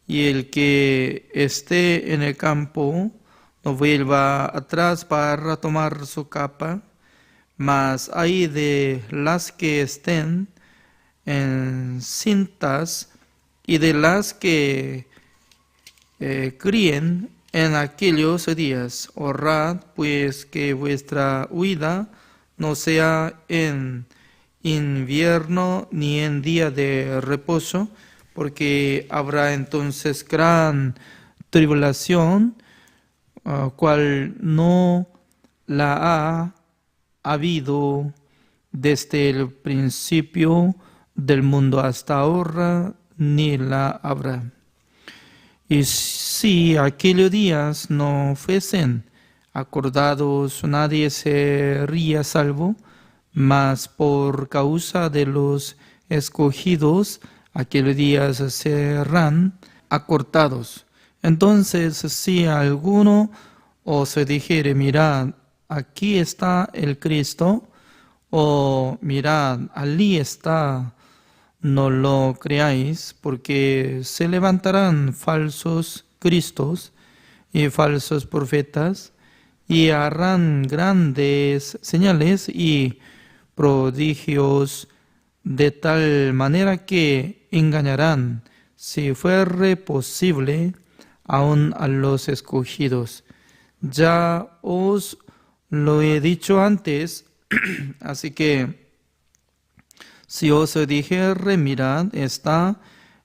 C: y el que esté en el campo no vuelva atrás para tomar su capa. Mas hay de las que estén encintas y de las que críen en aquellos días. Ahorrad pues que vuestra huida no sea en invierno ni en día de reposo, porque habrá entonces gran tribulación, cual no la ha habido desde el principio del mundo hasta ahora, ni la habrá. Y si aquellos días no fuesen acordados, nadie sería salvo, mas por causa de los escogidos, aquellos días serán acortados. Entonces, si alguno os dijere, mirad, aquí está el Cristo, o mirad, allí está, no lo creáis, porque se levantarán falsos cristos y falsos profetas, y harán grandes señales y prodigios, de tal manera que engañarán, si fuere posible, aun a los escogidos. Ya os lo he dicho antes, así que si os dijere, mirad, está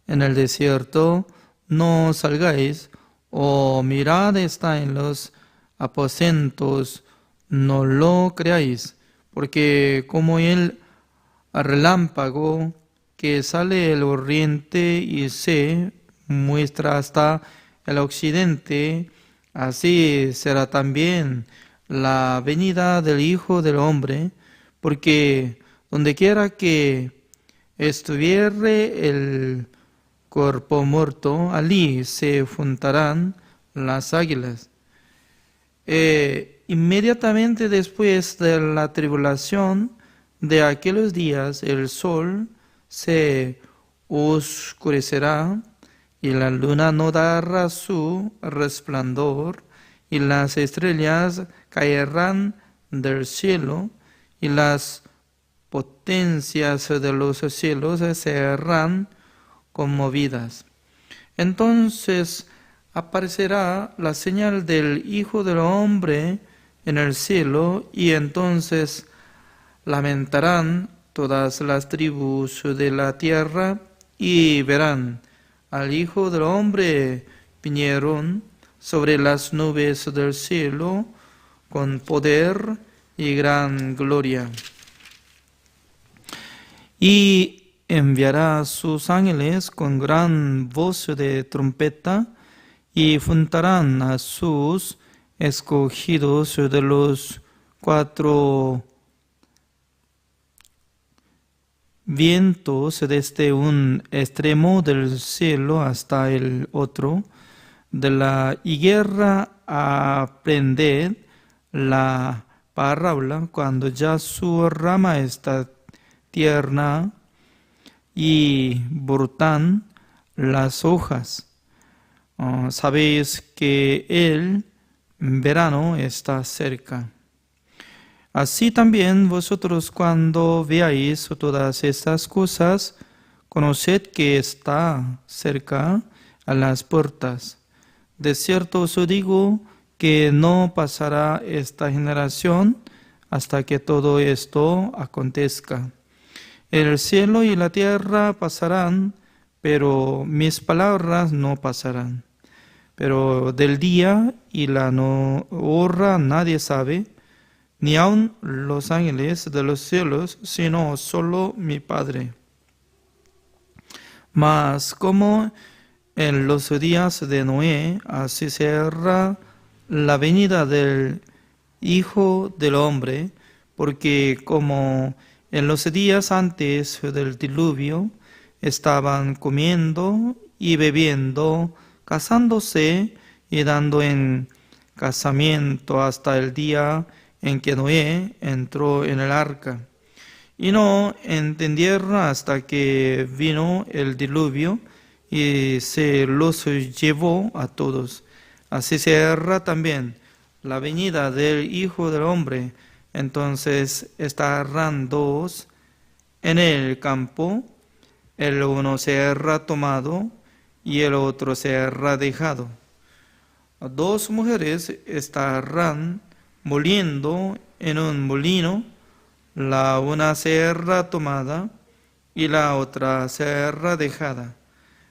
C: en el desierto, no salgáis, o mirad, está en los aposentos, no lo creáis, porque como el relámpago que sale del oriente y se muestra hasta el occidente, así será también la venida del Hijo del Hombre, porque donde quiera que estuviere el cuerpo muerto, allí se juntarán las águilas. Inmediatamente después de la tribulación de aquellos días, el sol se oscurecerá y la luna no dará su resplandor, y las estrellas caerán del cielo, y las potencias de los cielos serán conmovidas. Entonces aparecerá la señal del Hijo del Hombre en el cielo, y entonces lamentarán todas las tribus de la tierra, y verán al Hijo del Hombre vinieron sobre las nubes del cielo con poder y gran gloria. Y enviará a sus ángeles con gran voz de trompeta, y juntarán a sus escogidos de los cuatro vientos, desde un extremo del cielo hasta el otro. De la higuera aprended la parábola, cuando ya su rama está tierna y brotan las hojas. Sabéis que el verano está cerca. Así también vosotros, cuando veáis todas estas cosas, conoced que está cerca a las puertas. De cierto os digo que no pasará esta generación hasta que todo esto acontezca. El cielo y la tierra pasarán, pero mis palabras no pasarán. Pero del día y la hora nadie sabe, ni aun los ángeles de los cielos, sino solo mi Padre. Mas como en los días de Noé, así será la venida del Hijo del Hombre, porque como en los días antes del diluvio estaban comiendo y bebiendo, casándose y dando en casamiento hasta el día en que Noé entró en el arca. Y no entendieron hasta que vino el diluvio y se los llevó a todos. Así será también la venida del Hijo del Hombre. Entonces estarán dos en el campo, el uno será tomado y el otro será dejado. Dos mujeres estarán moliendo en un molino, la una será tomada y la otra será dejada.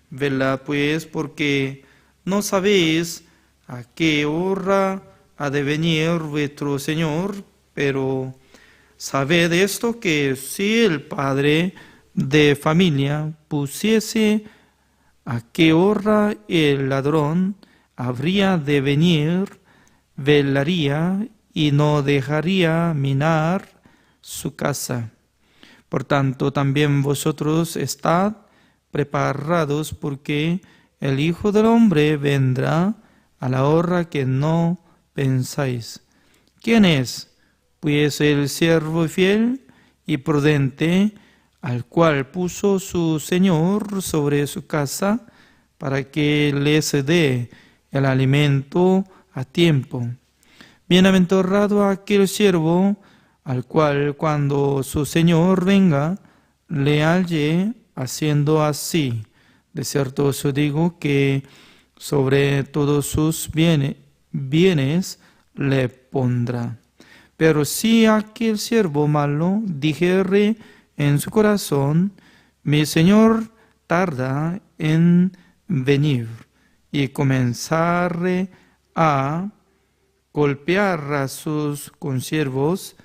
C: Velad pues, porque no sabéis a qué hora ha de venir vuestro Señor, pero Sabed esto, que si el padre de familia pusiese a qué hora el ladrón habría de venir, velaría y no dejaría minar su casa. Por tanto, también vosotros estad preparados, porque el Hijo del Hombre vendrá a la hora que no pensáis. ¿Quién es, pues, el siervo fiel y prudente, al cual puso su Señor sobre su casa, para que les dé el alimento a tiempo? Bienaventurado aquel siervo al cual, cuando su Señor venga, le halle haciendo así. De cierto os digo que sobre todos sus bienes le pondrá. Pero si aquel siervo malo dijere en su corazón: mi Señor tarda en venir, y comenzare a golpear a sus consiervos,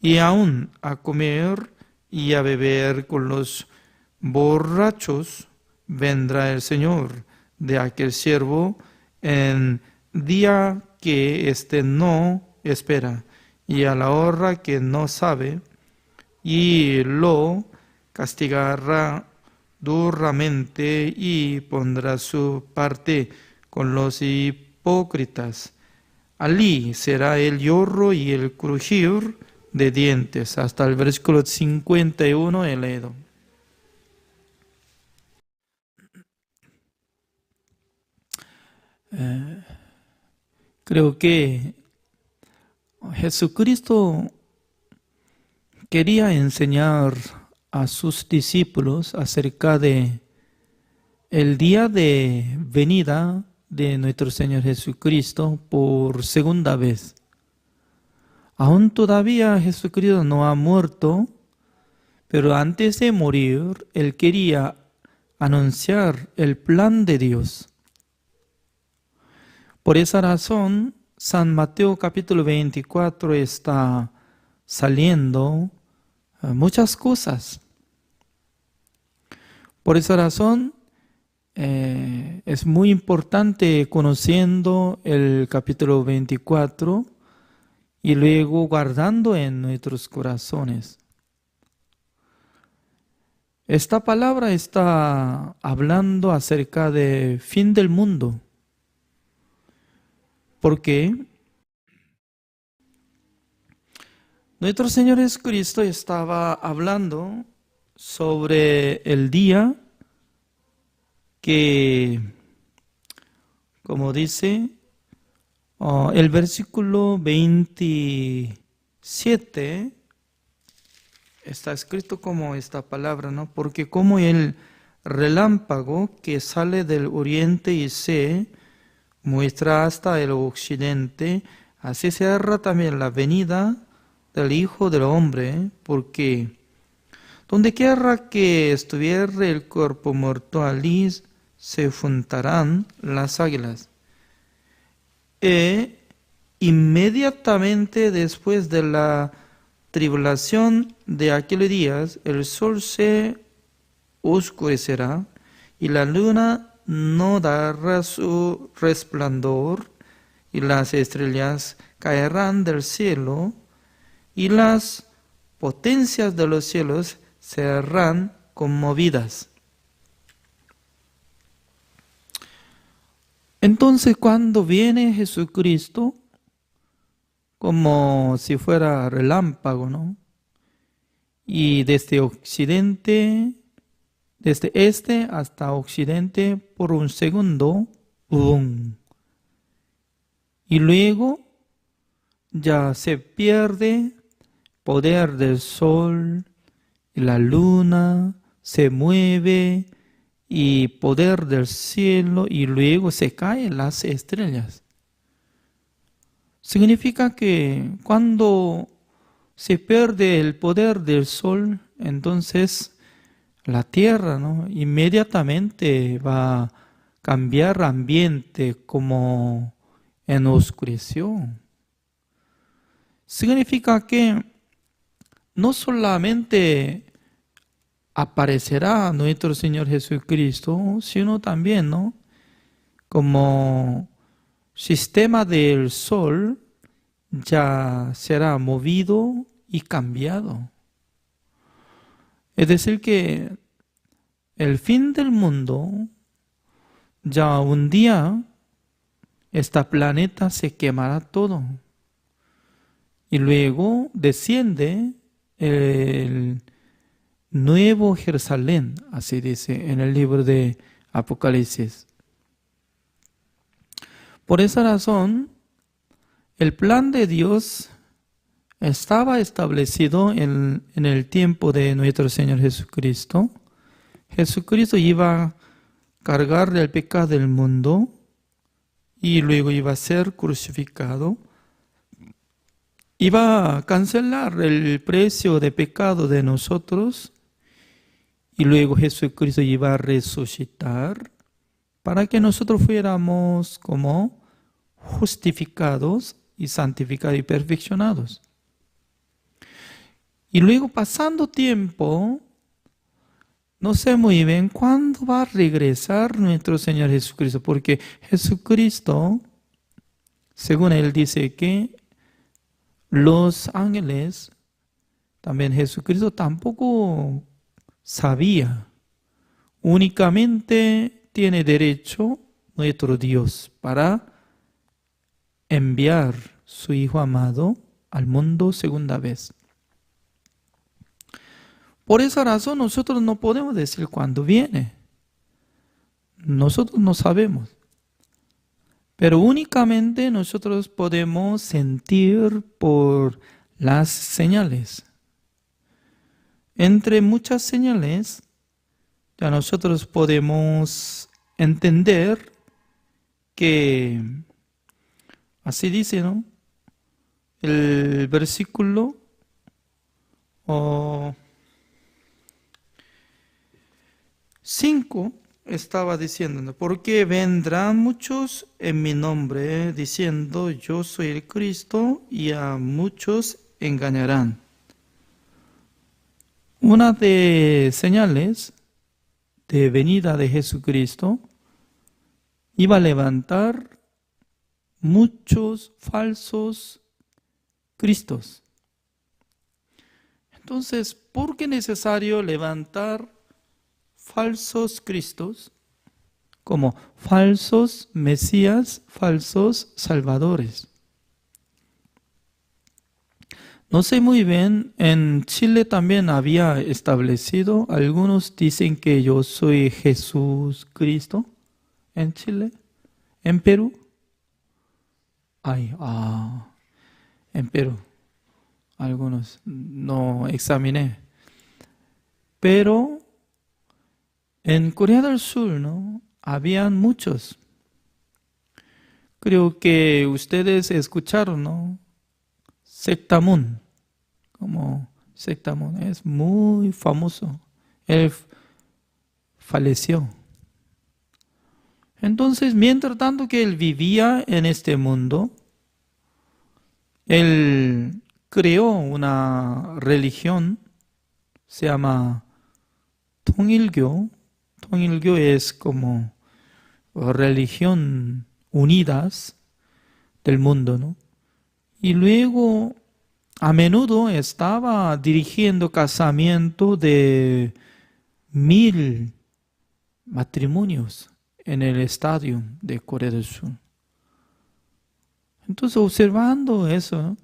C: y aun a comer y a beber con los borrachos, vendrá el Señor de aquel siervo en día que éste no espera, y a la hora que no sabe, y lo castigará duramente, y pondrá su parte con los hipócritas. Allí será el lloro y el crujir de dientes. Hasta el versículo 51 he leído. Creo que Jesucristo quería enseñar a sus discípulos acerca de el día de venida de nuestro Señor Jesucristo por segunda vez. Aún todavía Jesucristo no ha muerto, pero antes de morir, Él quería anunciar el plan de Dios. Por esa razón, San Mateo capítulo 24 está saliendo muchas cosas. Por esa razón, es muy importante conociendo el capítulo 24 y luego guardando en nuestros corazones. Esta palabra está hablando acerca del fin del mundo, porque nuestro Señor Jesucristo estaba hablando sobre el día que, como dice el versículo 27, está escrito como esta palabra, ¿no? Porque como el relámpago que sale del oriente y se muestra hasta el occidente, así será también la venida del Hijo del Hombre, porque donde quiera que estuviere el cuerpo muerto, allí se juntarán las águilas. Inmediatamente después de la tribulación de aquellos días, el sol se oscurecerá y la luna no dará su resplandor, y las estrellas caerán del cielo, y las potencias de los cielos serán conmovidas. Entonces, cuando viene Jesucristo, como si fuera relámpago, ¿no? Y desde occidente, desde este hasta occidente, por un segundo, ¡bum! Y luego ya se pierde poder del sol, la luna se mueve, y poder del cielo, y luego se caen las estrellas. Significa que cuando se pierde el poder del sol, entonces la tierra, ¿no?, inmediatamente va a cambiar ambiente como en oscureció. Significa que no solamente aparecerá nuestro Señor Jesucristo, sino también, ¿no?, como sistema del sol ya será movido y cambiado. Es decir, que el fin del mundo, ya un día, este planeta se quemará todo. Y luego desciende el nuevo Jerusalén, así dice en el libro de Apocalipsis. Por esa razón, el plan de Dios estaba establecido en el tiempo de nuestro Señor Jesucristo. Jesucristo iba a cargar el pecado del mundo y luego iba a ser crucificado. Iba a cancelar el precio de pecado de nosotros y luego Jesucristo iba a resucitar para que nosotros fuéramos como justificados y santificados y perfeccionados. Y luego, pasando tiempo, no sé muy bien cuándo va a regresar nuestro Señor Jesucristo, porque Jesucristo, según Él dice que los ángeles, también Jesucristo tampoco sabía. Únicamente tiene derecho nuestro Dios para enviar su Hijo amado al mundo segunda vez. Por esa razón nosotros no podemos decir cuándo viene. Nosotros no sabemos. Pero únicamente nosotros podemos sentir por las señales. Entre muchas señales, ya nosotros podemos entender que, así dice, ¿no?, el versículo 5 estaba diciendo, porque vendrán muchos en mi nombre diciendo yo soy el Cristo, y a muchos engañarán. Una de señales de venida de Jesucristo iba a levantar muchos falsos cristos. Entonces, ¿por qué es necesario levantar falsos cristos como falsos mesías, falsos salvadores? No sé muy bien, en Chile también había establecido, algunos dicen que yo soy Jesús Cristo, en Chile, en Perú. En Perú, algunos no examiné, pero en Corea del Sur, ¿no?, habían muchos. Creo que ustedes escucharon, ¿no?, Secta Moon, como Secta Moon, es muy famoso. Él falleció. Entonces, mientras tanto que él vivía en este mundo, él creó una religión, se llama Tongilgyo. Tongilgyo es como religión unidas del mundo, ¿no? Y luego, a menudo estaba dirigiendo casamiento de 1000 matrimonios en el estadio de Corea del Sur. Entonces, observando eso, ¿no?,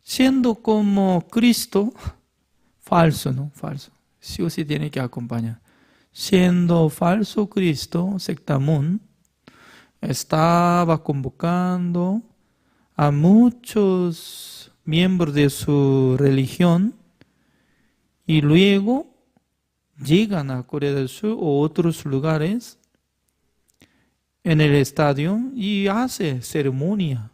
C: siendo como Cristo, falso, ¿no? Falso. Sí o sí tiene que acompañar. Siendo falso Cristo, Secta Moon, estaba convocando a muchos miembros de su religión y luego llegan a Corea del Sur o otros lugares en el estadio y hace ceremonia.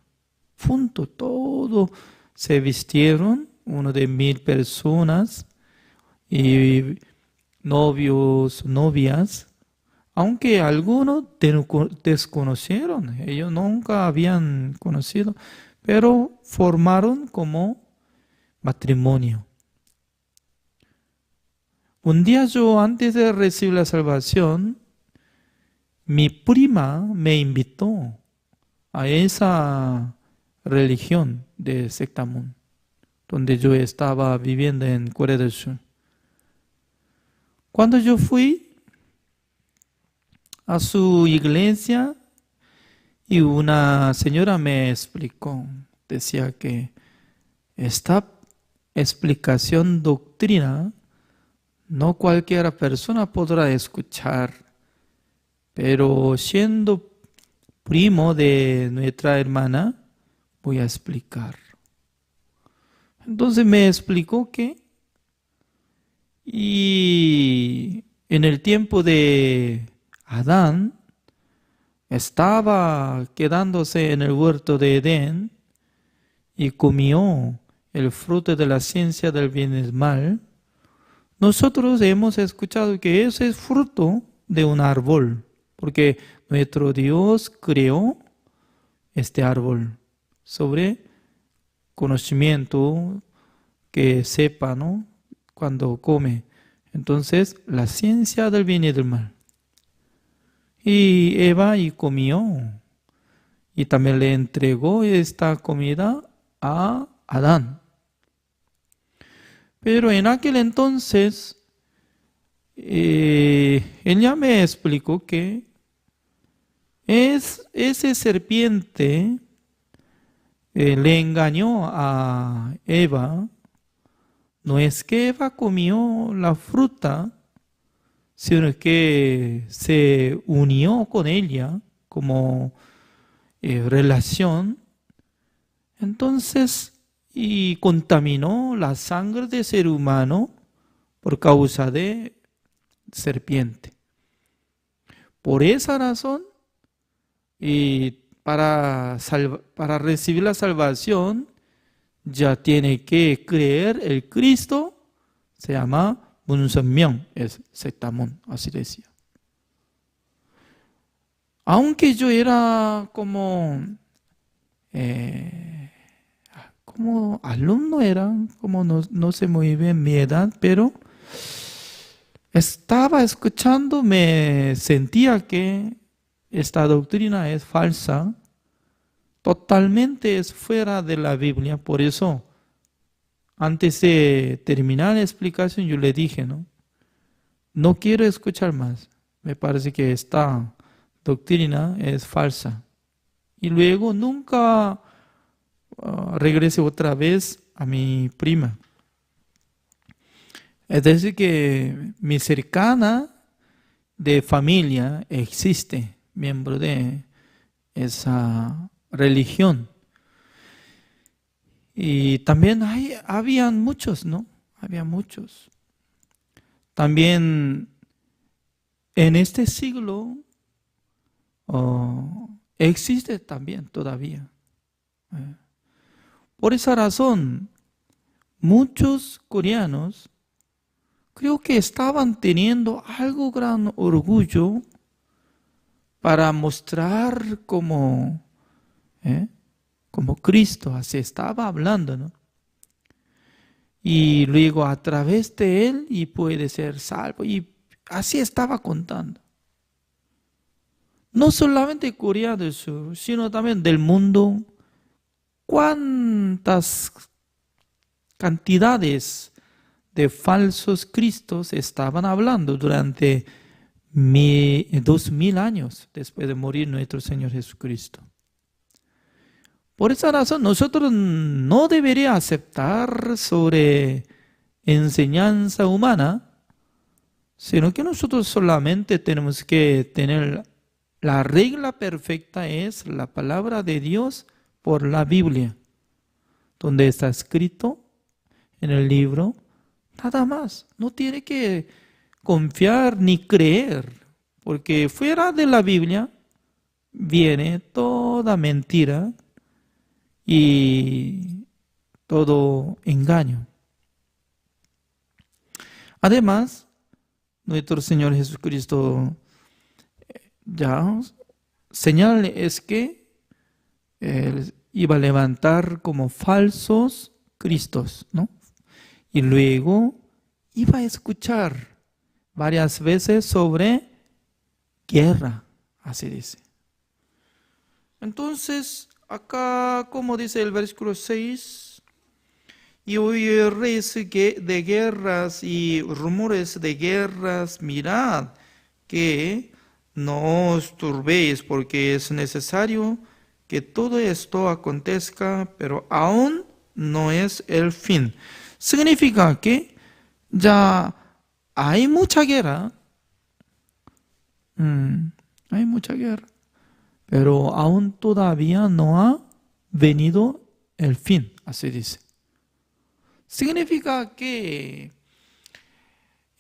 C: Junto todo se vistieron, uno de 1000 personas y novios, novias, aunque algunos desconocieron, ellos nunca habían conocido, pero formaron como matrimonio. Un día yo, antes de recibir la salvación, mi prima me invitó a esa religión de Sectamun, donde yo estaba viviendo en Corea del Sur. Cuando yo fui a su iglesia y una señora me explicó, decía que esta explicación doctrina no cualquier persona podrá escuchar, pero siendo primo de nuestra hermana, voy a explicar. Entonces me explicó que y en el tiempo de Adán estaba quedándose en el huerto de Edén y comió el fruto de la ciencia del bien y del mal. Nosotros hemos escuchado que ese es fruto de un árbol, porque nuestro Dios creó este árbol sobre conocimiento que sepa, ¿no? Cuando come. Entonces, la ciencia del bien y del mal. Y Eva y comió. Y también le entregó esta comida a Adán. Pero en aquel entonces, ella me explicó que ese serpiente le engañó a Eva. No es que Eva comió la fruta, sino que se unió con ella como relación. Entonces, y contaminó la sangre del ser humano por causa de serpiente. Por esa razón, y para recibir la salvación, ya tiene que creer el Cristo, se llama Munseonmyeong, es Sectamun, así decía. Aunque yo era como alumno, no sé muy bien mi edad, pero estaba escuchando, me sentía que esta doctrina es falsa, totalmente es fuera de la Biblia. Por eso, antes de terminar la explicación, yo le dije, no quiero escuchar más. Me parece que esta doctrina es falsa. Y luego nunca regresé otra vez a mi prima. Es decir, que mi cercana de familia existe, miembro de esa religión. Y también habían muchos, ¿no? Había muchos. También en este siglo existe también todavía. Por esa razón, muchos coreanos creo que estaban teniendo algo gran orgullo para mostrar como Cristo, así estaba hablando, ¿no? Y luego a través de él y puede ser salvo. Y así estaba contando. No solamente Corea del Sur, sino también del mundo. ¿Cuántas cantidades de falsos cristos estaban hablando durante 2000 años después de morir nuestro Señor Jesucristo? Por esa razón, nosotros no deberíamos aceptar sobre enseñanza humana, sino que nosotros solamente tenemos que tener la regla perfecta, es la palabra de Dios por la Biblia, donde está escrito en el libro, nada más. No tiene que confiar ni creer, porque fuera de la Biblia viene toda mentira y todo engaño. Además, nuestro Señor Jesucristo ya señal es que Él iba a levantar como falsos Cristos, ¿no? Y luego iba a escuchar varias veces sobre guerra, así dice. Entonces, acá, como dice el versículo 6, y oiréis de guerras y rumores de guerras, mirad que no os turbéis, porque es necesario que todo esto acontezca, pero aún no es el fin. Significa que ya hay mucha guerra, hay mucha guerra, pero aún todavía no ha venido el fin, así dice. Significa que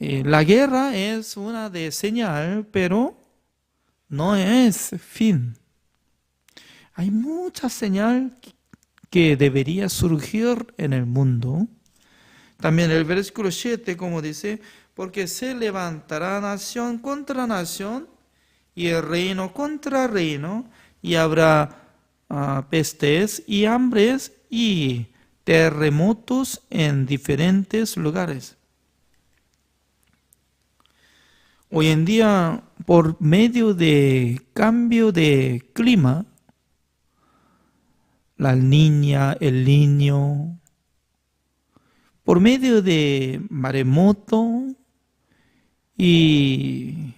C: la guerra es una de señal, pero no es fin. Hay mucha señal que debería surgir en el mundo. También el versículo 7, como dice, porque se levantará nación contra nación y el reino contra reino, y habrá pestes y hambres y terremotos en diferentes lugares. Hoy en día, por medio de cambio de clima, la niña, el niño, por medio de maremoto y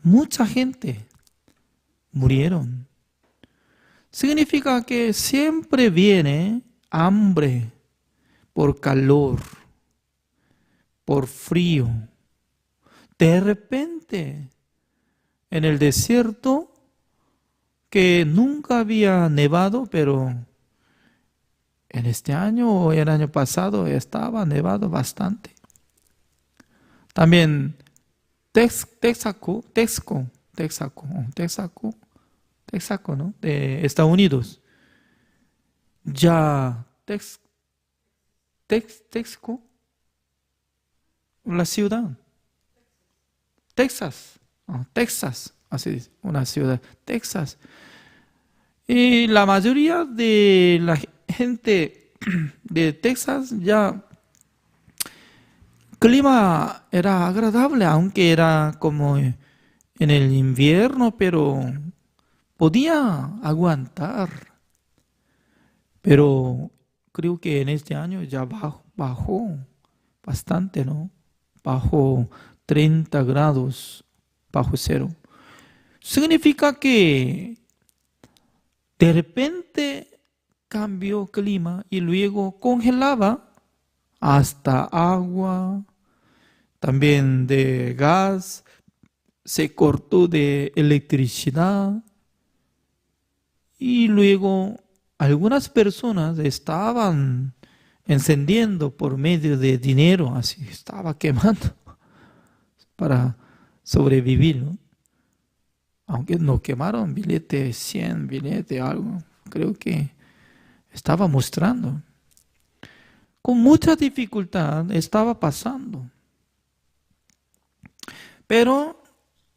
C: mucha gente murieron. Significa que siempre viene hambre por calor, por frío. De repente, en el desierto, que nunca había nevado, pero en este año o el año pasado estaba nevado bastante. También Texaco, ¿no? De Estados Unidos. Ya Texaco, la ciudad. Texas, así dice, una ciudad, Texas. Y la mayoría de la gente de Texas ya clima era agradable, aunque era como en el invierno, pero podía aguantar. Pero creo que en este año ya bajó bastante, ¿no? Bajó 30 grados bajo cero. Significa que de repente cambió clima y luego congelaba hasta agua, también de gas, se cortó de electricidad y luego algunas personas estaban encendiendo por medio de dinero, así estaba quemando para sobrevivir, ¿no? Aunque no quemaron billetes, 100 billetes, algo, creo que estaba mostrando. Con mucha dificultad estaba pasando. Pero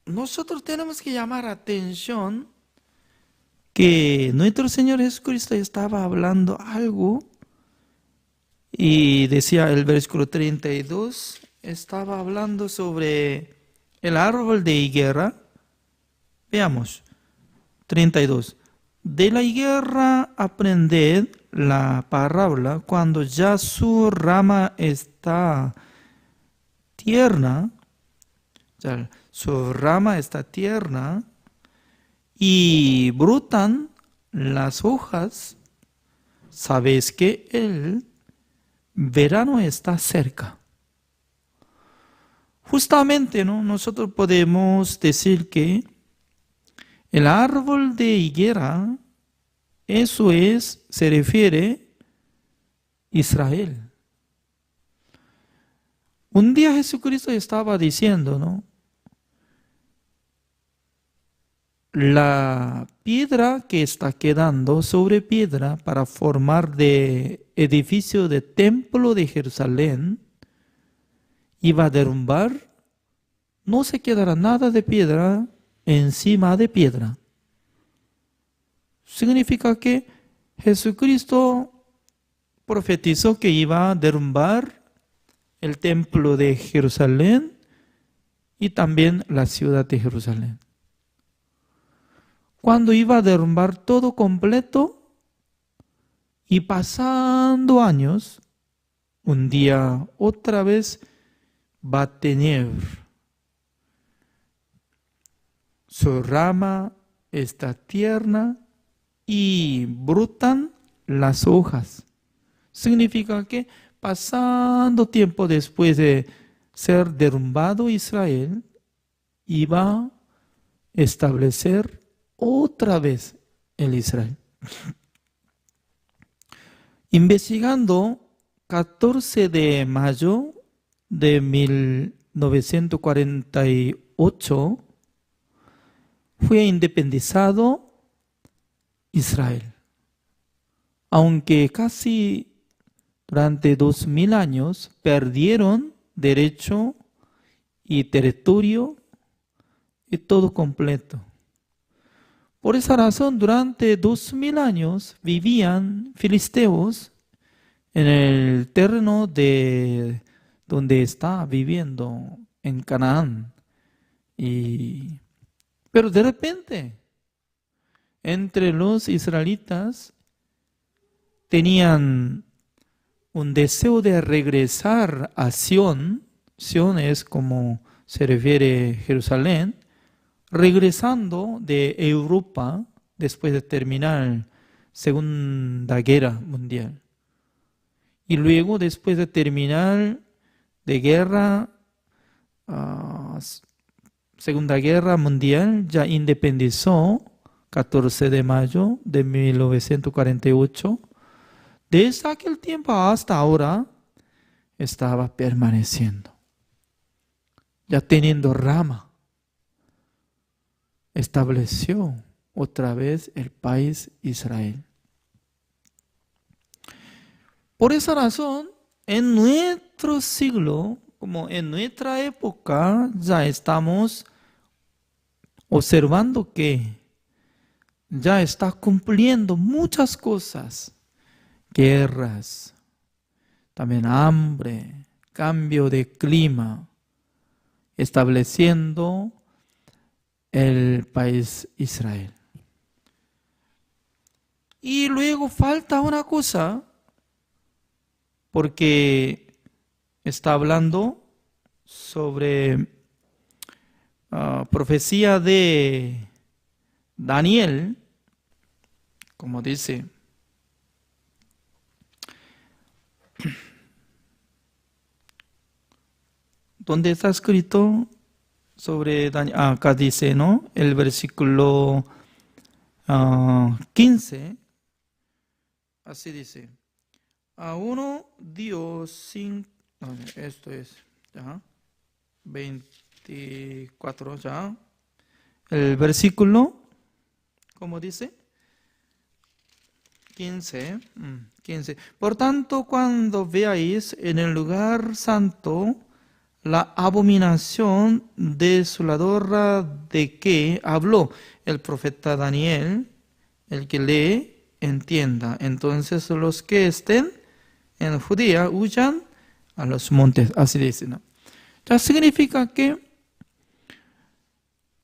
C: nosotros tenemos que llamar atención que nuestro Señor Jesucristo estaba hablando algo y decía el versículo 32, estaba hablando sobre el árbol de higuera. Veamos, 32. De la higuera aprended la parábola cuando ya su rama está tierna, su rama está tierna y brotan las hojas, sabéis que el verano está cerca. Justamente, ¿no? Nosotros podemos decir que el árbol de higuera, eso es, se refiere a Israel. Un día Jesucristo estaba diciendo, ¿no? La piedra que está quedando sobre piedra para formar de edificio de templo de Jerusalén iba a derrumbar, no se quedará nada de piedra encima de piedra. Significa que Jesucristo profetizó que iba a derrumbar el templo de Jerusalén y también la ciudad de Jerusalén. Cuando iba a derrumbar todo completo y pasando años, un día otra vez va a tener su rama está tierna y brotan las hojas. Significa que pasando tiempo después de ser derrumbado Israel, iba a establecer otra vez el Israel. Investigando 14 de mayo de 1948, fue independizado Israel. Aunque casi durante 2000 años perdieron derecho y territorio y todo completo. Por esa razón, durante 2000 años vivían filisteos en el terreno de donde está viviendo, en Canaán. Pero de repente, entre los israelitas tenían un deseo de regresar a Sión. Sión es como se refiere Jerusalén, regresando de Europa después de terminar la Segunda Guerra Mundial. Y luego, después de terminar de guerra, Segunda Guerra Mundial, ya independizó 14 de mayo de 1948. Desde aquel tiempo hasta ahora estaba permaneciendo, ya teniendo rama. Estableció otra vez el país Israel. Por esa razón, en nuestro siglo, como en nuestra época, ya estamos observando que ya está cumpliendo muchas cosas. Guerras, también hambre, cambio de clima, estableciendo el país Israel. Y luego falta una cosa, porque está hablando sobre profecía de Daniel, como dice, ¿dónde está escrito sobre Daniel? Acá dice, ¿no? El versículo 15, así dice. A uno dio 5, esto es, ya, 24, ya. El versículo, ¿cómo dice? 15. Por tanto, cuando veáis en el lugar santo la abominación desoladora de que habló el profeta Daniel, el que lee, entienda. Entonces los que estén en Judea huyan a los montes. Así dice, ¿no? Ya significa que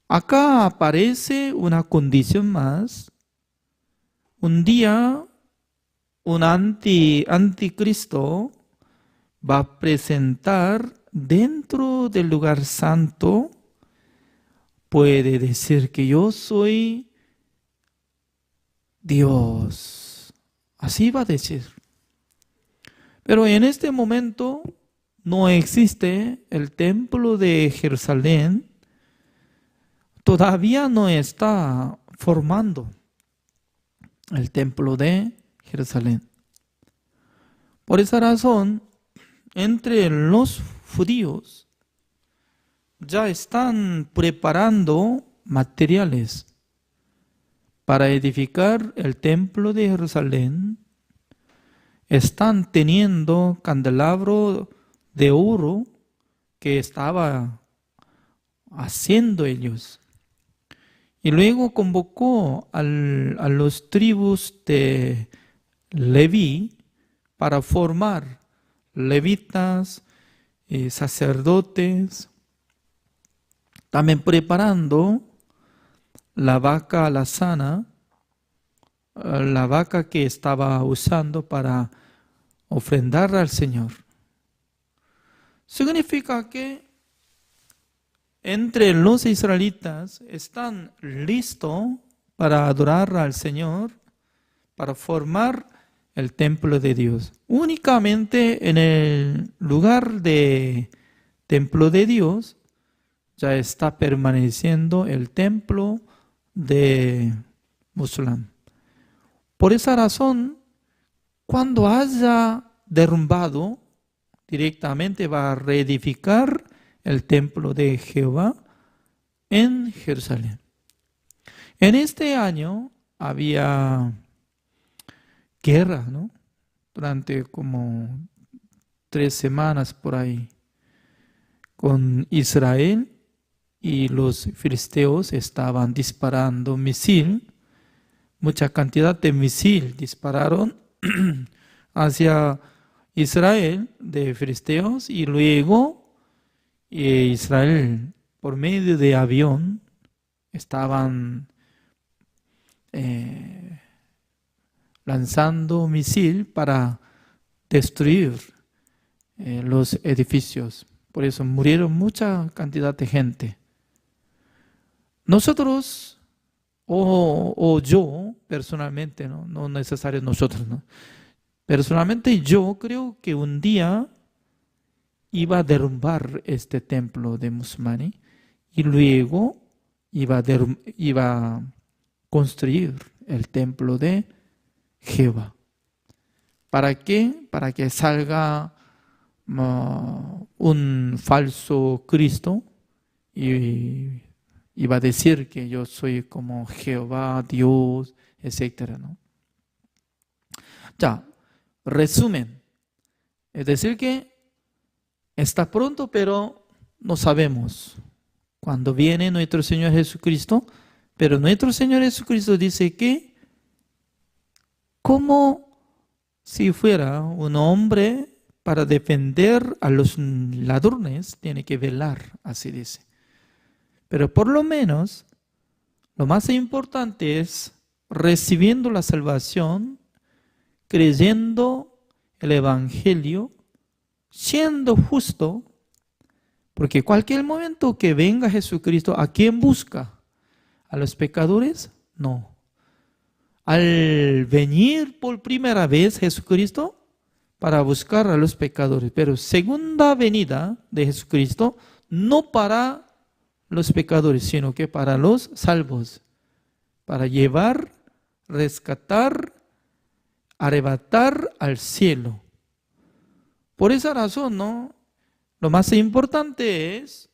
C: acá aparece una condición más. Un día un anticristo va a presentar dentro del lugar santo, puede decir que yo soy Dios. Así va a decir. Pero en este momento no existe el templo de Jerusalén. Todavía no está formando el templo de Jerusalén. Por esa razón, entre los judíos ya están preparando materiales para edificar el templo de Jerusalén. Están teniendo candelabro de oro que estaba haciendo ellos. Y luego convocó a los tribus de Leví para formar levitas, sacerdotes, también preparando la vaca alazana, la vaca que estaba usando para ofrendar al Señor. Significa que entre los israelitas están listos para adorar al Señor, para formar el templo de Dios. Únicamente en el lugar de templo de Dios ya está permaneciendo el templo de musulmán. Por esa razón, cuando haya derrumbado, directamente va a reedificar el templo de Jehová en Jerusalén. En este año había guerra, ¿no? Durante como 3 semanas por ahí, con Israel, y los filisteos estaban disparando misil, mucha cantidad de misil dispararon hacia Israel de filisteos, y luego Israel por medio de avión estaban lanzando misil para destruir los edificios. Por eso murieron mucha cantidad de gente. Nosotros, o yo personalmente, no necesario nosotros, ¿no? Personalmente yo creo que un día iba a derrumbar este templo de musulmanes y luego iba a construir el templo de Jehová. ¿Para qué? Para que salga un falso Cristo y iba a decir que yo soy como Jehová, Dios, etc., ¿no? Ya, resumen. Es decir que está pronto, pero no sabemos cuándo viene nuestro Señor Jesucristo. Pero nuestro Señor Jesucristo dice que como si fuera un hombre para defender a los ladrones, tiene que velar, así dice. Pero por lo menos, lo más importante es recibiendo la salvación, creyendo el Evangelio, siendo justo, porque cualquier momento que venga Jesucristo, ¿a quién busca? ¿A los pecadores? No. Al venir por primera vez Jesucristo, para buscar a los pecadores, pero segunda venida de Jesucristo, no para los pecadores, sino que para los salvos, para llevar, rescatar, arrebatar al cielo. Por esa razón, ¿no? Lo más importante es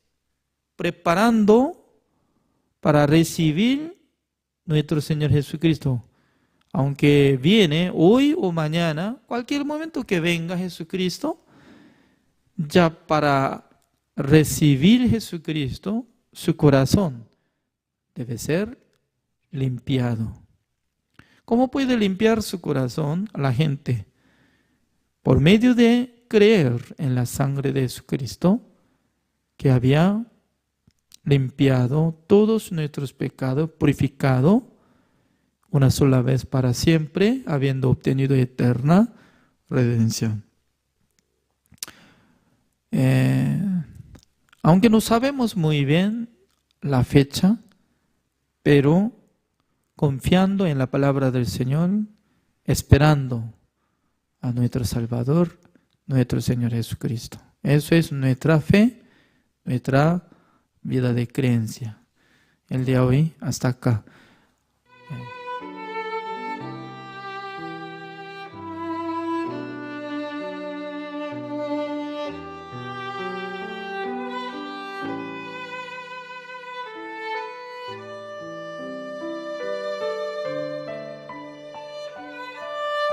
C: preparando para recibir nuestro Señor Jesucristo. Aunque viene hoy o mañana, cualquier momento que venga Jesucristo, ya para recibir Jesucristo, su corazón debe ser limpiado. ¿Cómo puede limpiar su corazón la gente? Por medio de creer en la sangre de Jesucristo, que había limpiado todos nuestros pecados, purificado una sola vez para siempre, habiendo obtenido eterna redención. Aunque no sabemos muy bien la fecha, pero confiando en la palabra del Señor, esperando a nuestro Salvador, nuestro Señor Jesucristo. Eso es nuestra fe, nuestra vida de creencia. El día de hoy, hasta acá.